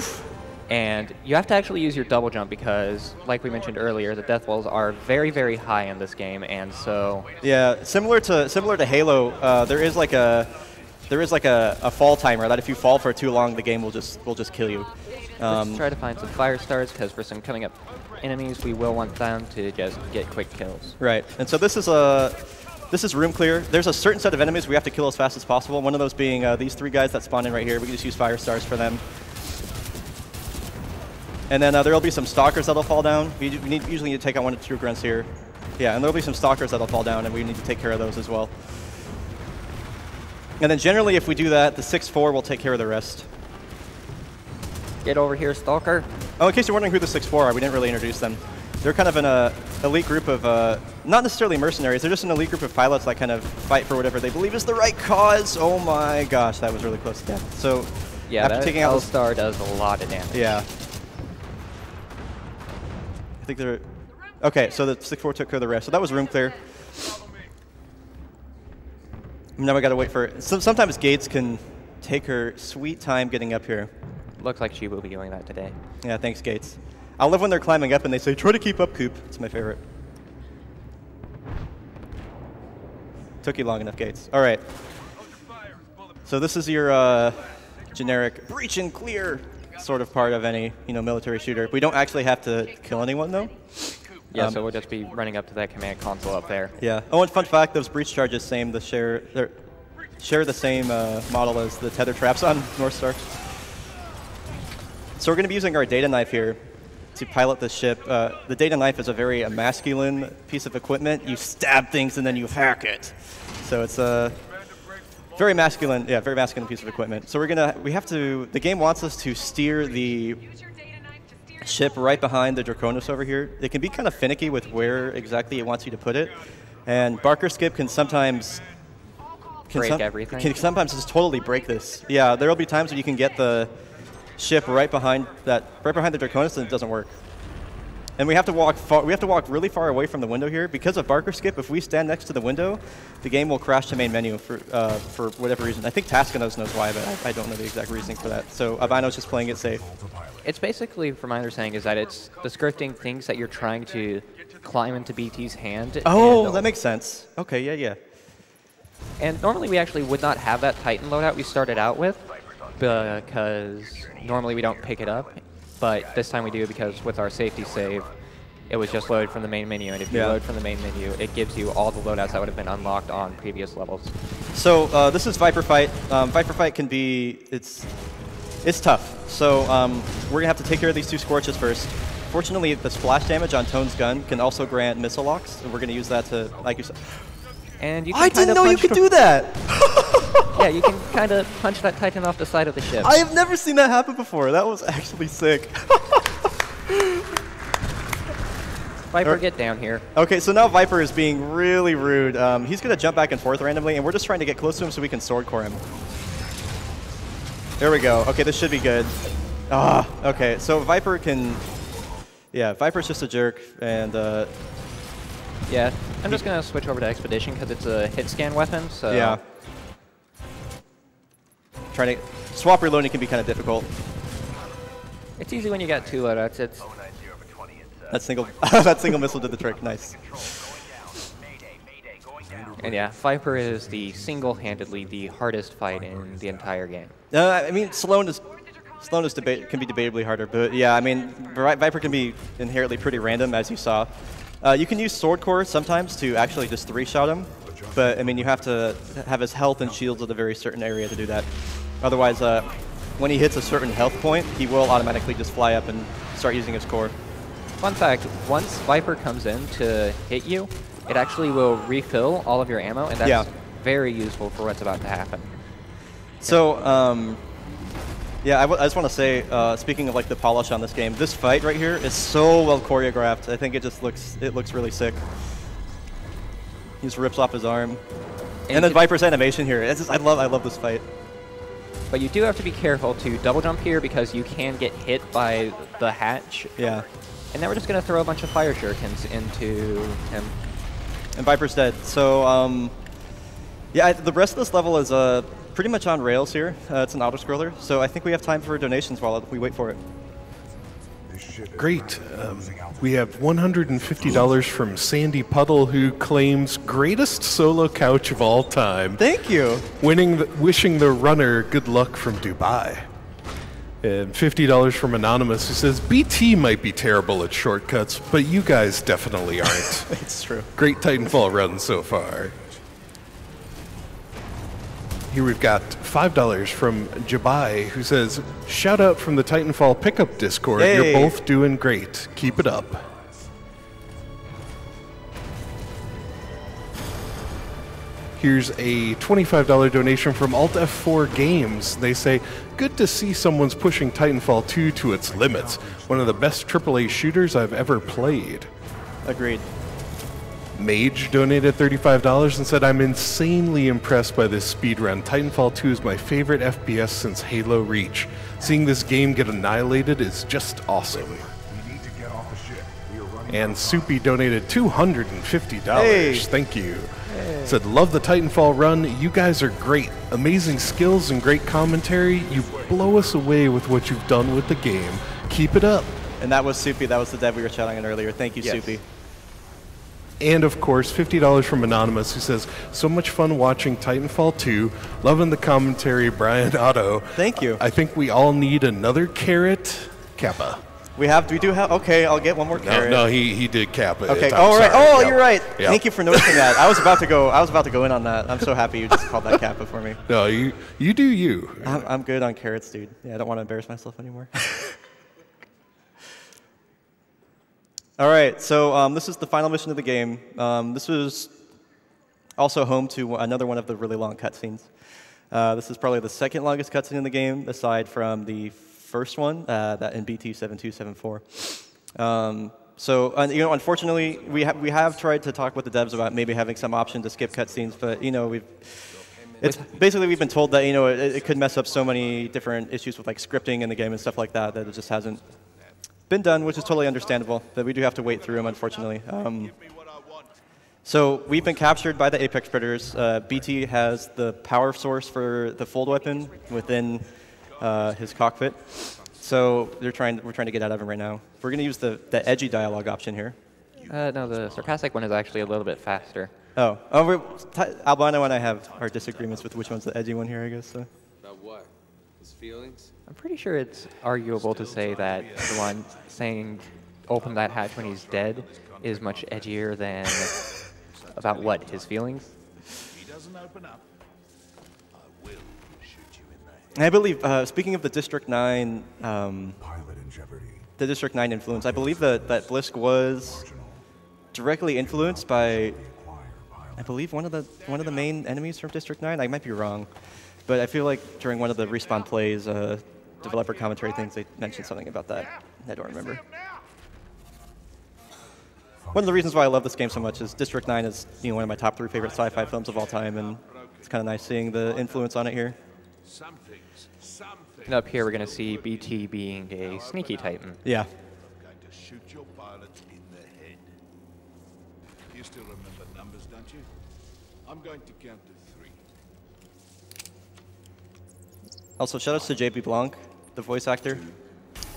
C: And you have to actually use your double jump because, like we mentioned earlier, the death rolls are very, very high in this game, and so...
D: Yeah, similar to Halo, there is like a fall timer that if you fall for too long, the game will just kill you.
C: Let's try to find some fire stars because for some coming up enemies, we will want them to just get quick kills.
D: Right, and so this is room clear. There's a certain set of enemies we have to kill as fast as possible. One of those being these 3 guys that spawn in right here. We can just use fire stars for them. And then there will be some stalkers that'll fall down. We usually need to take out 1 or 2 grunts here. Yeah, and there will be some stalkers that'll fall down, and we need to take care of those as well. And then generally, if we do that, the 6-4 will take care of the rest.
C: Get over here, stalker.
D: Oh, in case you're wondering who the 6-4 are, we didn't really introduce them. They're kind of an elite group of, not necessarily mercenaries, they're just an elite group of pilots that kind of fight for whatever they believe is the right cause. Oh my gosh, that was really close to death. So,
C: yeah,
D: after
C: that
D: taking out
C: L-Star does a lot of damage.
D: Yeah. I think they're... Okay, so the 6-4 took care of the rest. So that was room clear. Now we gotta wait for... Sometimes Gates can take her sweet time getting up here.
C: Looks like she will be doing that today.
D: Yeah, thanks, Gates. I love when they're climbing up and they say, try to keep up, Coop. It's my favorite. Took you long enough, Gates. All right. So this is your generic breach and clear sort of part of any military shooter. We don't actually have to kill anyone, though.
C: Yeah, so we'll just be running up to that command console up there.
D: Yeah. Oh, and fun fact, those breach charges share the same model as the tether traps on North Star. So we're going to be using our data knife here to pilot the ship. The data knife is a very masculine piece of equipment. You stab things and then you hack it. So it's a very masculine piece of equipment. So the game wants us to steer the ship right behind the Draconis over here. It can be kind of finicky with where exactly it wants you to put it. And Barker Skip can sometimes
C: everything.
D: Can sometimes just totally break this. Yeah, there will be times when you can get the ship right behind the Draconis and it doesn't work. And we have to walk really far away from the window here. Because of Barker Skip, if we stand next to the window, the game will crash to main menu for whatever reason. I think Taskanos knows why, but I don't know the exact reasoning for that. So Albino's just playing it safe.
C: It's basically, from my understanding, is that it's the scripting things that you're trying to climb into BT's hand.
D: Oh, that makes sense. Okay, yeah.
C: And normally we actually would not have that Titan loadout we started out with, because normally we don't pick it up. But this time we do because with our safety save, it was just loaded from the main menu. And if you load from the main menu, it gives you all the loadouts that would have been unlocked on previous levels.
D: So this is Viper Fight. Viper Fight can be, it's tough. So we're going to have to take care of these 2 Scorches first. Fortunately, the splash damage on Tone's gun can also grant missile locks. And we're going to use that to, like you said.
C: And you can
D: I didn't know you could do that!
C: Yeah, you can kind of punch that Titan off the side of the ship.
D: I have never seen that happen before. That was actually sick.
C: Viper, get down here.
D: Okay, so now Viper is being really rude. He's going to jump back and forth randomly, and we're just trying to get close to him so we can sword core him. There we go. Okay, this should be good. Okay, so Viper can... Yeah, Viper's just a jerk, and...
C: Yeah, I'm just going to switch over to Expedition because it's a hit scan weapon, so...
D: Yeah. Trying to... Swap reloading can be kind of difficult.
C: It's easy when you got 2 loadouts. It's...
D: That single missile did the trick. Nice.
C: And yeah, Viper is single-handedly the hardest fight in the entire game.
D: I mean, Sloan can be debatably harder, but yeah, I mean, Viper can be inherently pretty random, as you saw. You can use Sword Core sometimes to actually just 3-shot him, but I mean, you have to have his health and shields at a very certain area to do that. Otherwise, when he hits a certain health point, he will automatically just fly up and start using his core.
C: Fun fact, once Viper comes in to hit you, it actually will refill all of your ammo, and that's very useful for what's about to happen. So,
D: yeah, I just want to say, speaking of like the polish on this game, this fight right here is so well choreographed. I think it just looks really sick. He just rips off his arm, and then Viper's animation here. It's just, I love this fight.
C: But you do have to be careful to double jump here because you can get hit by the hatch.
D: Yeah.
C: And then we're just going to throw a bunch of fire shurikens into him.
D: And Viper's dead. So, yeah, the rest of this level is pretty much on rails here. It's an auto-scroller. So I think we have time for donations while we wait for it.
B: Great. We have $150 from Sandy Puddle, who claims greatest solo couch of all time.
D: Thank you.
B: Wishing the runner good luck from Dubai. And $50 from Anonymous, who says, BT might be terrible at shortcuts, but you guys definitely aren't.
D: It's true.
B: Great Titanfall run so far. Here we've got $5 from Jabai, who says, shout out from the Titanfall pickup Discord.
D: Hey.
B: You're both doing great. Keep it up. Here's a $25 donation from Alt F4 Games. They say, good to see someone's pushing Titanfall 2 to its limits. One of the best AAA shooters I've ever played.
D: Agreed.
B: Mage donated $35 and said, I'm insanely impressed by this speedrun. Titanfall 2 is my favorite FPS since Halo Reach. Seeing this game get annihilated is just awesome. And Soupy donated $250.
D: Hey.
B: Thank you. Said, love the Titanfall run. You guys are great. Amazing skills and great commentary. You blow us away with what you've done with the game. Keep it up.
D: And that was Soupy. That was the dev we were chatting on earlier. Thank you, Soupy.
B: And of course, $50 from Anonymous, who says, so much fun watching Titanfall 2. Loving the commentary, Brian Otto.
D: Thank you.
B: I think we all need another carrot. Kappa.
D: We do have, okay, I'll get one more carrot.
B: No, he did Kappa.
D: Okay,
B: I'm
D: right.
B: sorry.
D: Oh,
B: Yep.
D: you're right.
B: Yep.
D: Thank you for noticing that. I was about to go in on that. I'm so happy you just called that Kappa for me.
B: No, you do you.
D: I'm good on carrots, dude. Yeah, I don't want to embarrass myself anymore. All right, so this is the final mission of the game. This was also home to another one of the really long cutscenes. This is probably the second longest cutscene in the game, aside from the first one, that in BT7274. Unfortunately, we have tried to talk with the devs about maybe having some option to skip cutscenes, but we've been told that it could mess up so many different issues with like scripting in the game and stuff like that that it just hasn't been done, which is totally understandable. But we do have to wait through them, unfortunately. So we've been captured by the Apex Predators. BT has the power source for the fold weapon within his cockpit. So we're trying to get out of him right now. We're going to use the edgy dialogue option here.
C: No, the sarcastic one is actually a little bit faster.
D: Albino and I have our disagreements with which one's the edgy one here, I guess. So.
E: About what? His feelings?
C: I'm pretty sure it's arguable to say that the one saying open that hatch when he's dead is much edgier than about what, his feelings?
F: He doesn't open up. I will shoot you in the head.
D: I believe, speaking of the District 9,
F: Pilot in jeopardy.
D: the District 9 influence, I believe that Blisk was directly influenced by, I believe, one of the main enemies from District 9. I might be wrong, but I feel like during one of the Respawn plays, developer commentary things, they mentioned something about that. I don't remember. One of the reasons why I love this game so much is District 9 is one of my top 3 favorite sci-fi films of all time, and it's kind of nice seeing the influence on it here.
C: And up here, we're going to see BT being a sneaky Titan.
D: Yeah.
F: I'm going to shoot your pilot in the head. You still remember numbers, don't you? I'm going to count to 3.
D: Also, shout outs to JB Blanc, the voice actor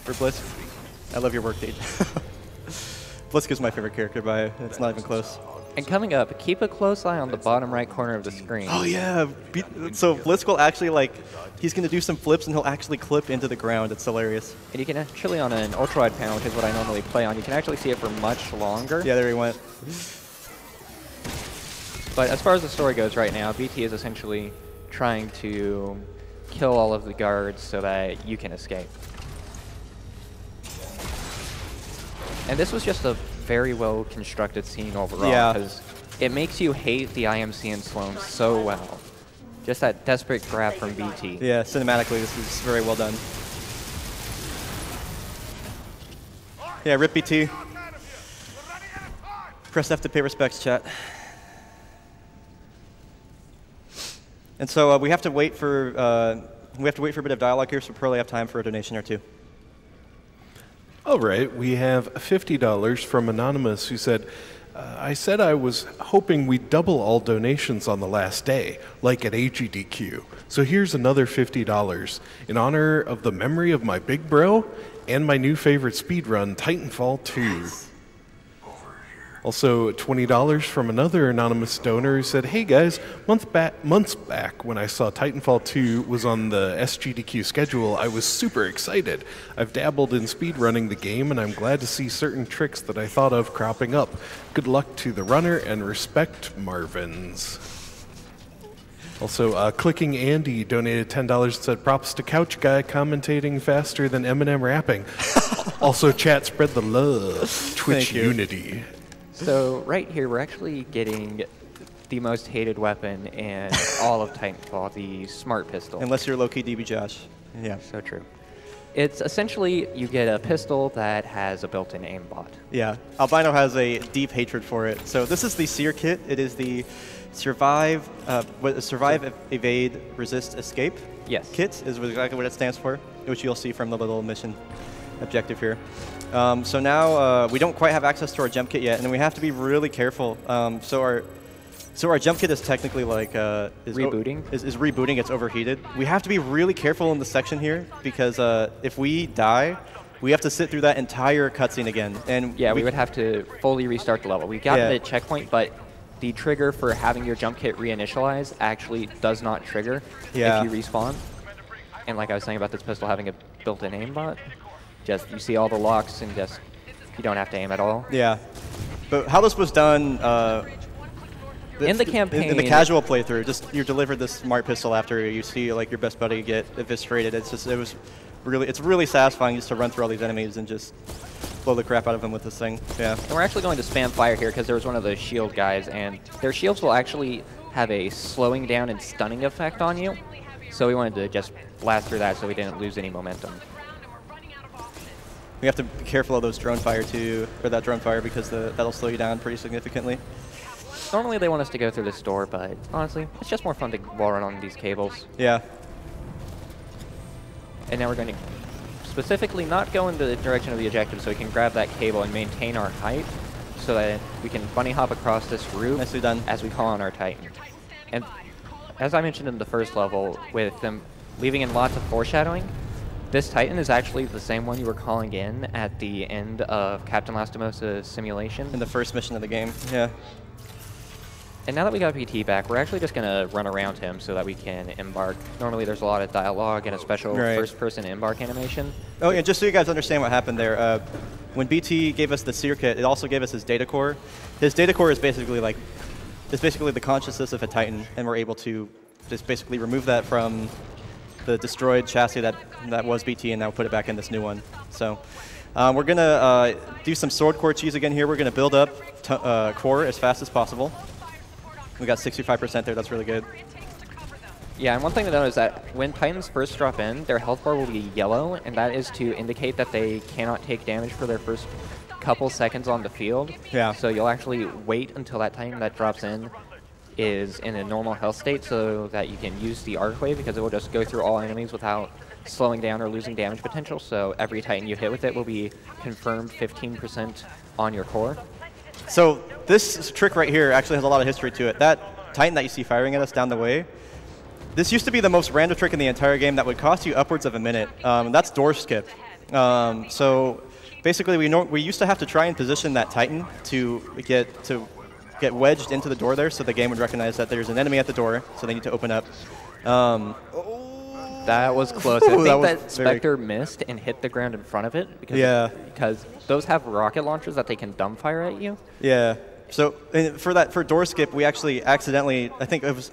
D: for Blisk. I love your work, dude. Blisk is my favorite character by it's not even close.
C: And coming up, keep a close eye on the bottom right corner of the screen.
D: Oh yeah, so Blisk will actually he's gonna do some flips and he'll actually clip into the ground. It's hilarious.
C: And you can actually, on an ultra-wide panel, which is what I normally play on, you can actually see it for much longer.
D: Yeah, there he went.
C: But as far as the story goes right now, BT is essentially trying to kill all of the guards so that you can escape. And this was just a very well constructed scene overall, because it makes you hate the IMC and Sloan so well. Just that desperate grab from BT.
D: Yeah, cinematically this is very well done. Yeah, rip BT. Press F to pay respects, chat. And so we have to wait for a bit of dialogue here, so we'll probably have time for a donation or two.
B: All right, we have $50 from Anonymous, who said, I said I was hoping we'd double all donations on the last day, like at SGDQ. So here's another $50 in honor of the memory of my big bro and my new favorite speedrun, Titanfall 2. Also, $20 from another anonymous donor who said, hey guys, months back when I saw Titanfall 2 was on the SGDQ schedule, I was super excited. I've dabbled in speedrunning the game, and I'm glad to see certain tricks that I thought of cropping up. Good luck to the runner, and respect, Marvins. Also, Clicking Andy donated $10 and said, props to Couch Guy commentating faster than Eminem rapping. Also, chat, spread the love. Twitch unity.
C: So right here, we're actually getting the most hated weapon in all of Titanfall, the Smart Pistol.
D: Unless you're low-key DB Josh. Yeah.
C: So true. It's essentially, you get a pistol that has a built-in aimbot.
D: Yeah. Albino has a deep hatred for it. So this is the Seer kit. It is the Survive, Evade, Resist, Escape kit is exactly what it stands for, which you'll see from the little mission objective here. So now we don't quite have access to our jump kit yet, and we have to be really careful. So our jump kit is technically like
C: rebooting.
D: Is rebooting. It's overheated. We have to be really careful in this section here because if we die, we have to sit through that entire cutscene again. And
C: yeah, we would have to fully restart the level. We got the checkpoint, but the trigger for having your jump kit reinitialize actually does not trigger if you respawn. And like I was saying about this pistol having a built-in aimbot. Just you see all the locks and just you don't have to aim at all.
D: Yeah, but how this was done
C: in the campaign,
D: in the casual playthrough, just you delivered this Smart Pistol after you see like your best buddy get eviscerated. It's really satisfying just to run through all these enemies and just blow the crap out of them with this thing. Yeah.
C: And we're actually going to spam fire here because there was one of those shield guys, and their shields will actually have a slowing down and stunning effect on you. So we wanted to just blast through that so we didn't lose any momentum.
D: We have to be careful of those drone fire too, or that drone fire, because that'll slow you down pretty significantly.
C: Normally they want us to go through this door, but honestly, it's just more fun to wall run on these cables.
D: Yeah.
C: And now we're going to specifically not go in the direction of the objective so we can grab that cable and maintain our height so that we can bunny hop across this roof.
D: Nicely done.
C: As we call on our Titan. And as I mentioned in the first level, with them leaving in lots of foreshadowing, this Titan is actually the same one you were calling in at the end of Captain Lastimosa's simulation.
D: In the first mission of the game, yeah.
C: And now that we got PT back, we're actually just going to run around him so that we can embark. Normally there's a lot of dialogue and a special first-person embark animation. Oh,
D: and just so you guys understand what happened there, when BT gave us the Seer kit, it also gave us his data core. His data core is basically like, it's basically the consciousness of a Titan, and we're able to just basically remove that from the destroyed chassis that was BT and now put it back in this new one. So we're going to do some sword core cheese again here. We're going to build up core as fast as possible. We got 65% there. That's really good.
C: Yeah, and one thing to note is that when Titans first drop in, their health bar will be yellow, and that is to indicate that they cannot take damage for their first couple seconds on the field.
D: Yeah.
C: So you'll actually wait until that Titan that drops in is in a normal health state so that you can use the arc wave, because it will just go through all enemies without slowing down or losing damage potential. So every Titan you hit with it will be confirmed 15% on your core.
D: So this trick right here actually has a lot of history to it. That Titan that you see firing at us down the way, this used to be the most random trick in the entire game that would cost you upwards of a minute. That's door skip. So basically we used to have to try and position that Titan to get wedged into the door there, so the game would recognize that there's an enemy at the door, so they need to open up.
C: That was close. I think that Spectre missed and hit the ground in front of it because those have rocket launchers that they can dumbfire at you.
D: Yeah. So for door skip, we actually accidentally, I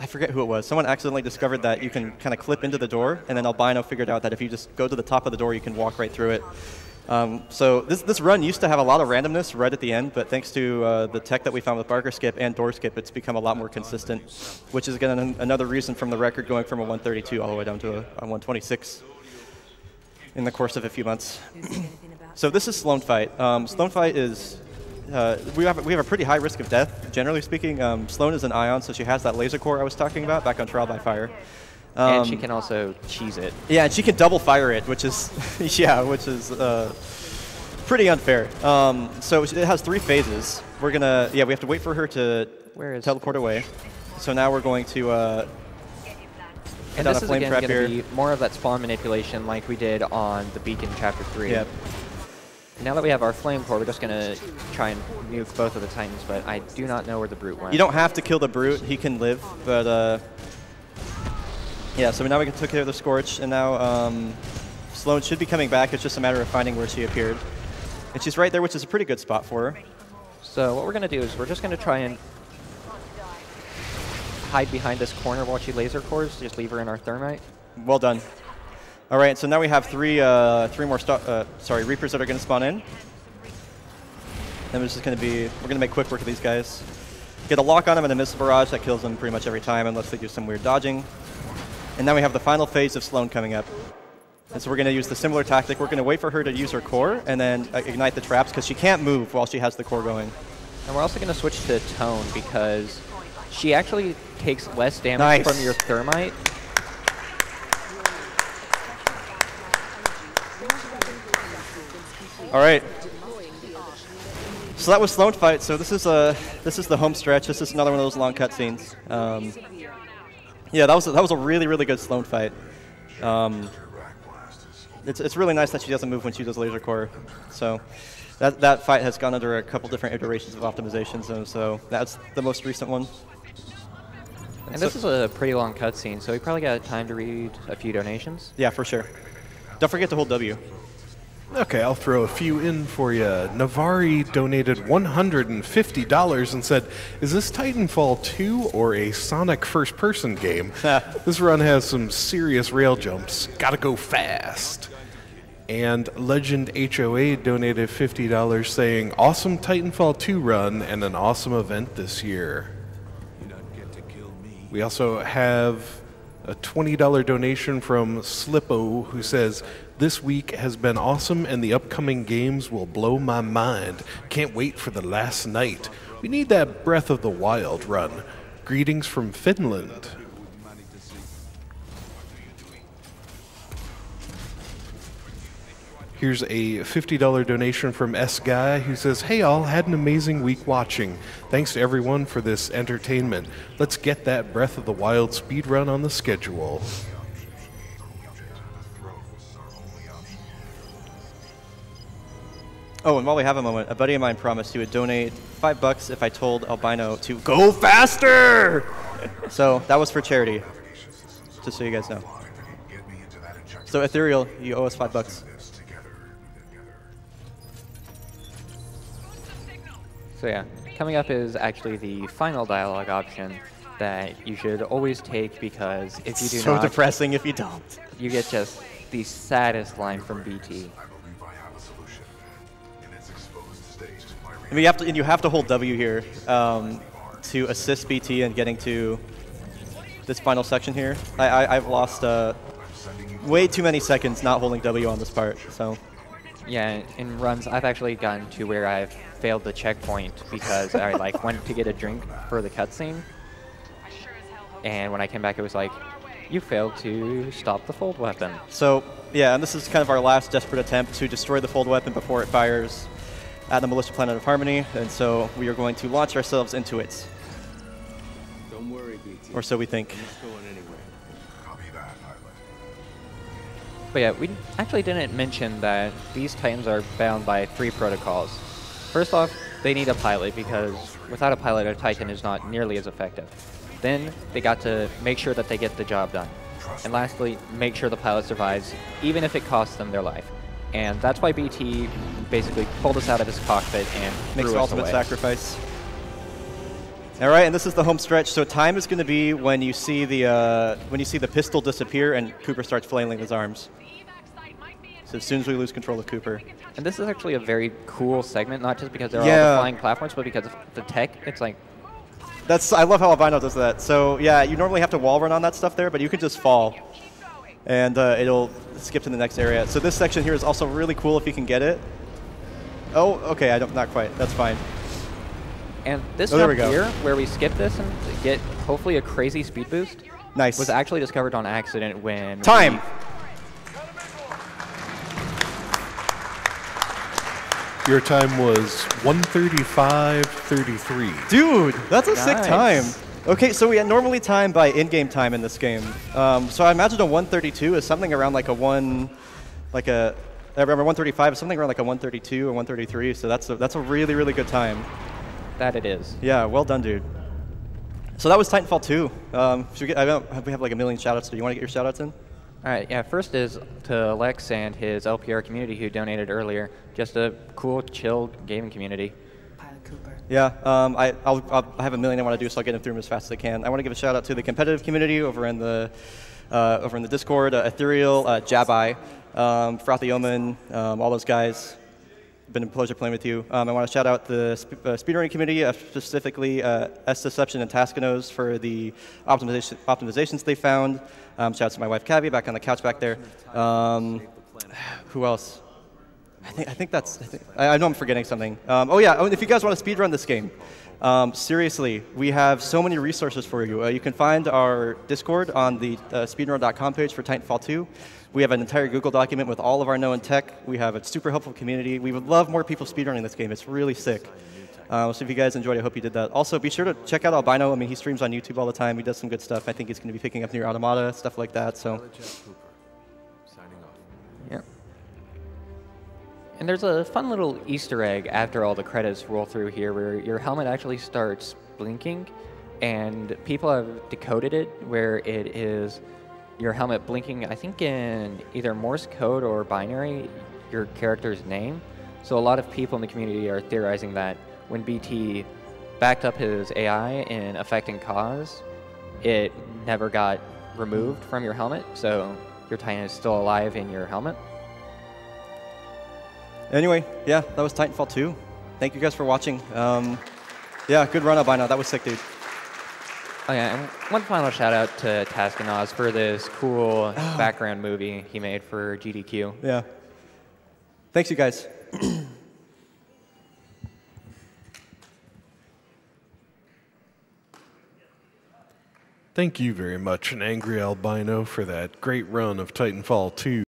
D: forget who it was, someone accidentally discovered that you can kind of clip into the door, and then Albino figured out that if you just go to the top of the door, you can walk right through it. So this run used to have a lot of randomness right at the end, but thanks to the tech that we found with Barker Skip and Door Skip, it's become a lot more consistent, which is again another reason from the record going from a 132 all the way down to a 126 in the course of a few months. So this is Sloan Fight. Sloan Fight is, we have a pretty high risk of death, generally speaking. Sloan is an Ion, so she has that laser core I was talking about back on Trial by Fire.
C: And she can also cheese it.
D: Yeah, and she can double fire it, which is pretty unfair. So it has 3 phases. we're gonna, yeah, we have to wait for her to
C: Where is
D: teleport away. So now we're going to
C: and
D: down
C: this
D: a
C: is
D: flame
C: again
D: trap
C: going to
D: here.
C: be more of that spawn manipulation like we did on the Beacon Chapter 3.
D: Yep.
C: Now that we have our flame core, we're just going to try and nuke both of the Titans, but I do not know where the Brute went.
D: You don't have to kill the Brute. He can live, but yeah, so now we took care of the Scorch, and now Sloan should be coming back. It's just a matter of finding where she appeared. And she's right there, which is a pretty good spot for her.
C: So what we're going to do is we're just going to try and hide behind this corner while she laser cores, just leave her in our thermite.
D: Well done. All right, so now we have three more Reapers that are going to spawn in. Then we're just going to we're going to make quick work of these guys. Get a lock on them and a missile barrage that kills them pretty much every time unless they do some weird dodging. And now we have the final phase of Sloan coming up. And so we're going to use the similar tactic. We're going to wait for her to use her core and then ignite the traps because she can't move while she has the core going.
C: And we're also going to switch to Tone because she actually takes less damage from your thermite.
D: All right. So that was Sloan fight. So this is the home stretch. This is another one of those long cutscenes. Yeah, that was a really good Sloan fight. It's really nice that she doesn't move when she does laser core. So that fight has gone under a couple different iterations of optimization. So that's the most recent one.
C: And this is a pretty long cutscene, so we probably got time to read a few donations.
D: Yeah, for sure. Don't forget to hold W.
B: Okay, I'll throw a few in for you. Navari donated $150 and said, "Is this Titanfall 2 or a Sonic first-person game? This run has some serious rail jumps. Gotta go fast." And Legend HOA donated $50 saying, "Awesome Titanfall 2 run and an awesome event this year." We also have a $20 donation from Slippo who says, "This week has been awesome and the upcoming games will blow my mind. Can't wait for the last night. We need that Breath of the Wild run. Greetings from Finland." Here's a $50 donation from S Guy who says, "Hey all, had an amazing week watching. Thanks to everyone for this entertainment. Let's get that Breath of the Wild speedrun on the schedule."
D: Oh, and while we have a moment, a buddy of mine promised he would donate $5 if I told Albino to go faster. So that was for charity, just so you guys know. So Ethereal, you owe us $5.
C: So yeah, coming up is actually the final dialogue option that you should always take because if you do
D: so
C: not,
D: depressing if you don't.
C: you get just the saddest line from BT.
D: I mean, you have to hold W here to assist BT in getting to this final section here. I've lost way too many seconds not holding W on this part. So
C: yeah, in runs I've actually gotten to where I've failed the checkpoint because I went to get a drink for the cutscene, and when I came back it was like, you failed to stop the fold weapon.
D: So yeah, and this is kind of our last desperate attempt to destroy the fold weapon before it fires at the Militia Planet of Harmony, and so we are going to launch ourselves into it.
E: Don't worry, BT.
D: Or so we think.
E: It's going anywhere.
C: But yeah, we actually didn't mention that these Titans are bound by 3 protocols. First off, they need a pilot because without a pilot, a Titan is not nearly as effective. Then they got to make sure that they get the job done. And lastly, make sure the pilot survives, even if it costs them their life. And that's why BT basically pulled us out of his cockpit and
D: Makes
C: threw
D: the
C: us
D: ultimate
C: away.
D: sacrifice. All right, and this is the home stretch. So time is going to be when you see the pistol disappear and Cooper starts flailing his arms. So as soon as we lose control of Cooper.
C: And this is actually a very cool segment, not just because there are all the flying platforms, but because of the tech. It's like...
D: I love how Albino does that. So yeah, you normally have to wall run on that stuff there, but you can just fall. And it'll skip to the next area. So this section here is also really cool if you can get it. Oh, okay, not quite. That's fine.
C: And this
D: there we
C: jump
D: go.
C: here, where we skip this and get hopefully a crazy speed boost,
D: Nice.
C: was actually discovered on accident when...
B: Your time was 1:35:33.
D: Dude, that's a sick
C: Nice.
D: time. Okay, so we normally time by in-game time in this game. So I imagine a 132 is something around like a I remember 135 is something around like a 132 or 133. So that's a really, really good time.
C: That it is.
D: Yeah, well done, dude. So that was Titanfall 2. We have like a million shoutouts. Do you want to get your shoutouts in?
C: All right, yeah, first is to Lex and his LPR community who donated earlier. Just a cool, chill gaming community.
G: Pilot Cooper.
D: Yeah, I have a million I want to do, so I'll get them through them as fast as I can. I want to give a shout out to the competitive community over in the Discord, Ethereal, Jabai, Frothy Omen, all those guys. Been a pleasure playing with you. I want to shout out the speedrunning community, specifically S-Deception and Taskinos for the optimizations they found. Shout out to my wife, Cabby, back on the couch back there. Who else? I know I'm forgetting something. Oh yeah, if you guys want to speedrun this game, seriously, we have so many resources for you. You can find our Discord on the speedrun.com page for Titanfall 2. We have an entire Google document with all of our known tech. We have a super helpful community. We would love more people speedrunning this game. It's really sick. So if you guys enjoyed it, I hope you did that. Also, be sure to check out Albino. I mean, he streams on YouTube all the time. He does some good stuff. I think he's going to be picking up Near Automata, stuff like that. So.
E: Signing off.
C: Yeah. And there's a fun little Easter egg after all the credits roll through here where your helmet actually starts blinking, and people have decoded it where it is your helmet blinking, I think in either Morse code or binary, your character's name. So a lot of people in the community are theorizing that when BT backed up his AI in affecting cause, it never got removed from your helmet, so your Titan is still alive in your helmet.
D: Anyway, yeah, that was Titanfall 2. Thank you guys for watching. Yeah, good run, Albino. That was sick, dude.
C: Oh yeah, and one final shout out to Taskinos for this cool background movie he made for GDQ.
D: Yeah. Thanks, you guys.
B: Thank you very much, an angry albino, for that great run of Titanfall 2.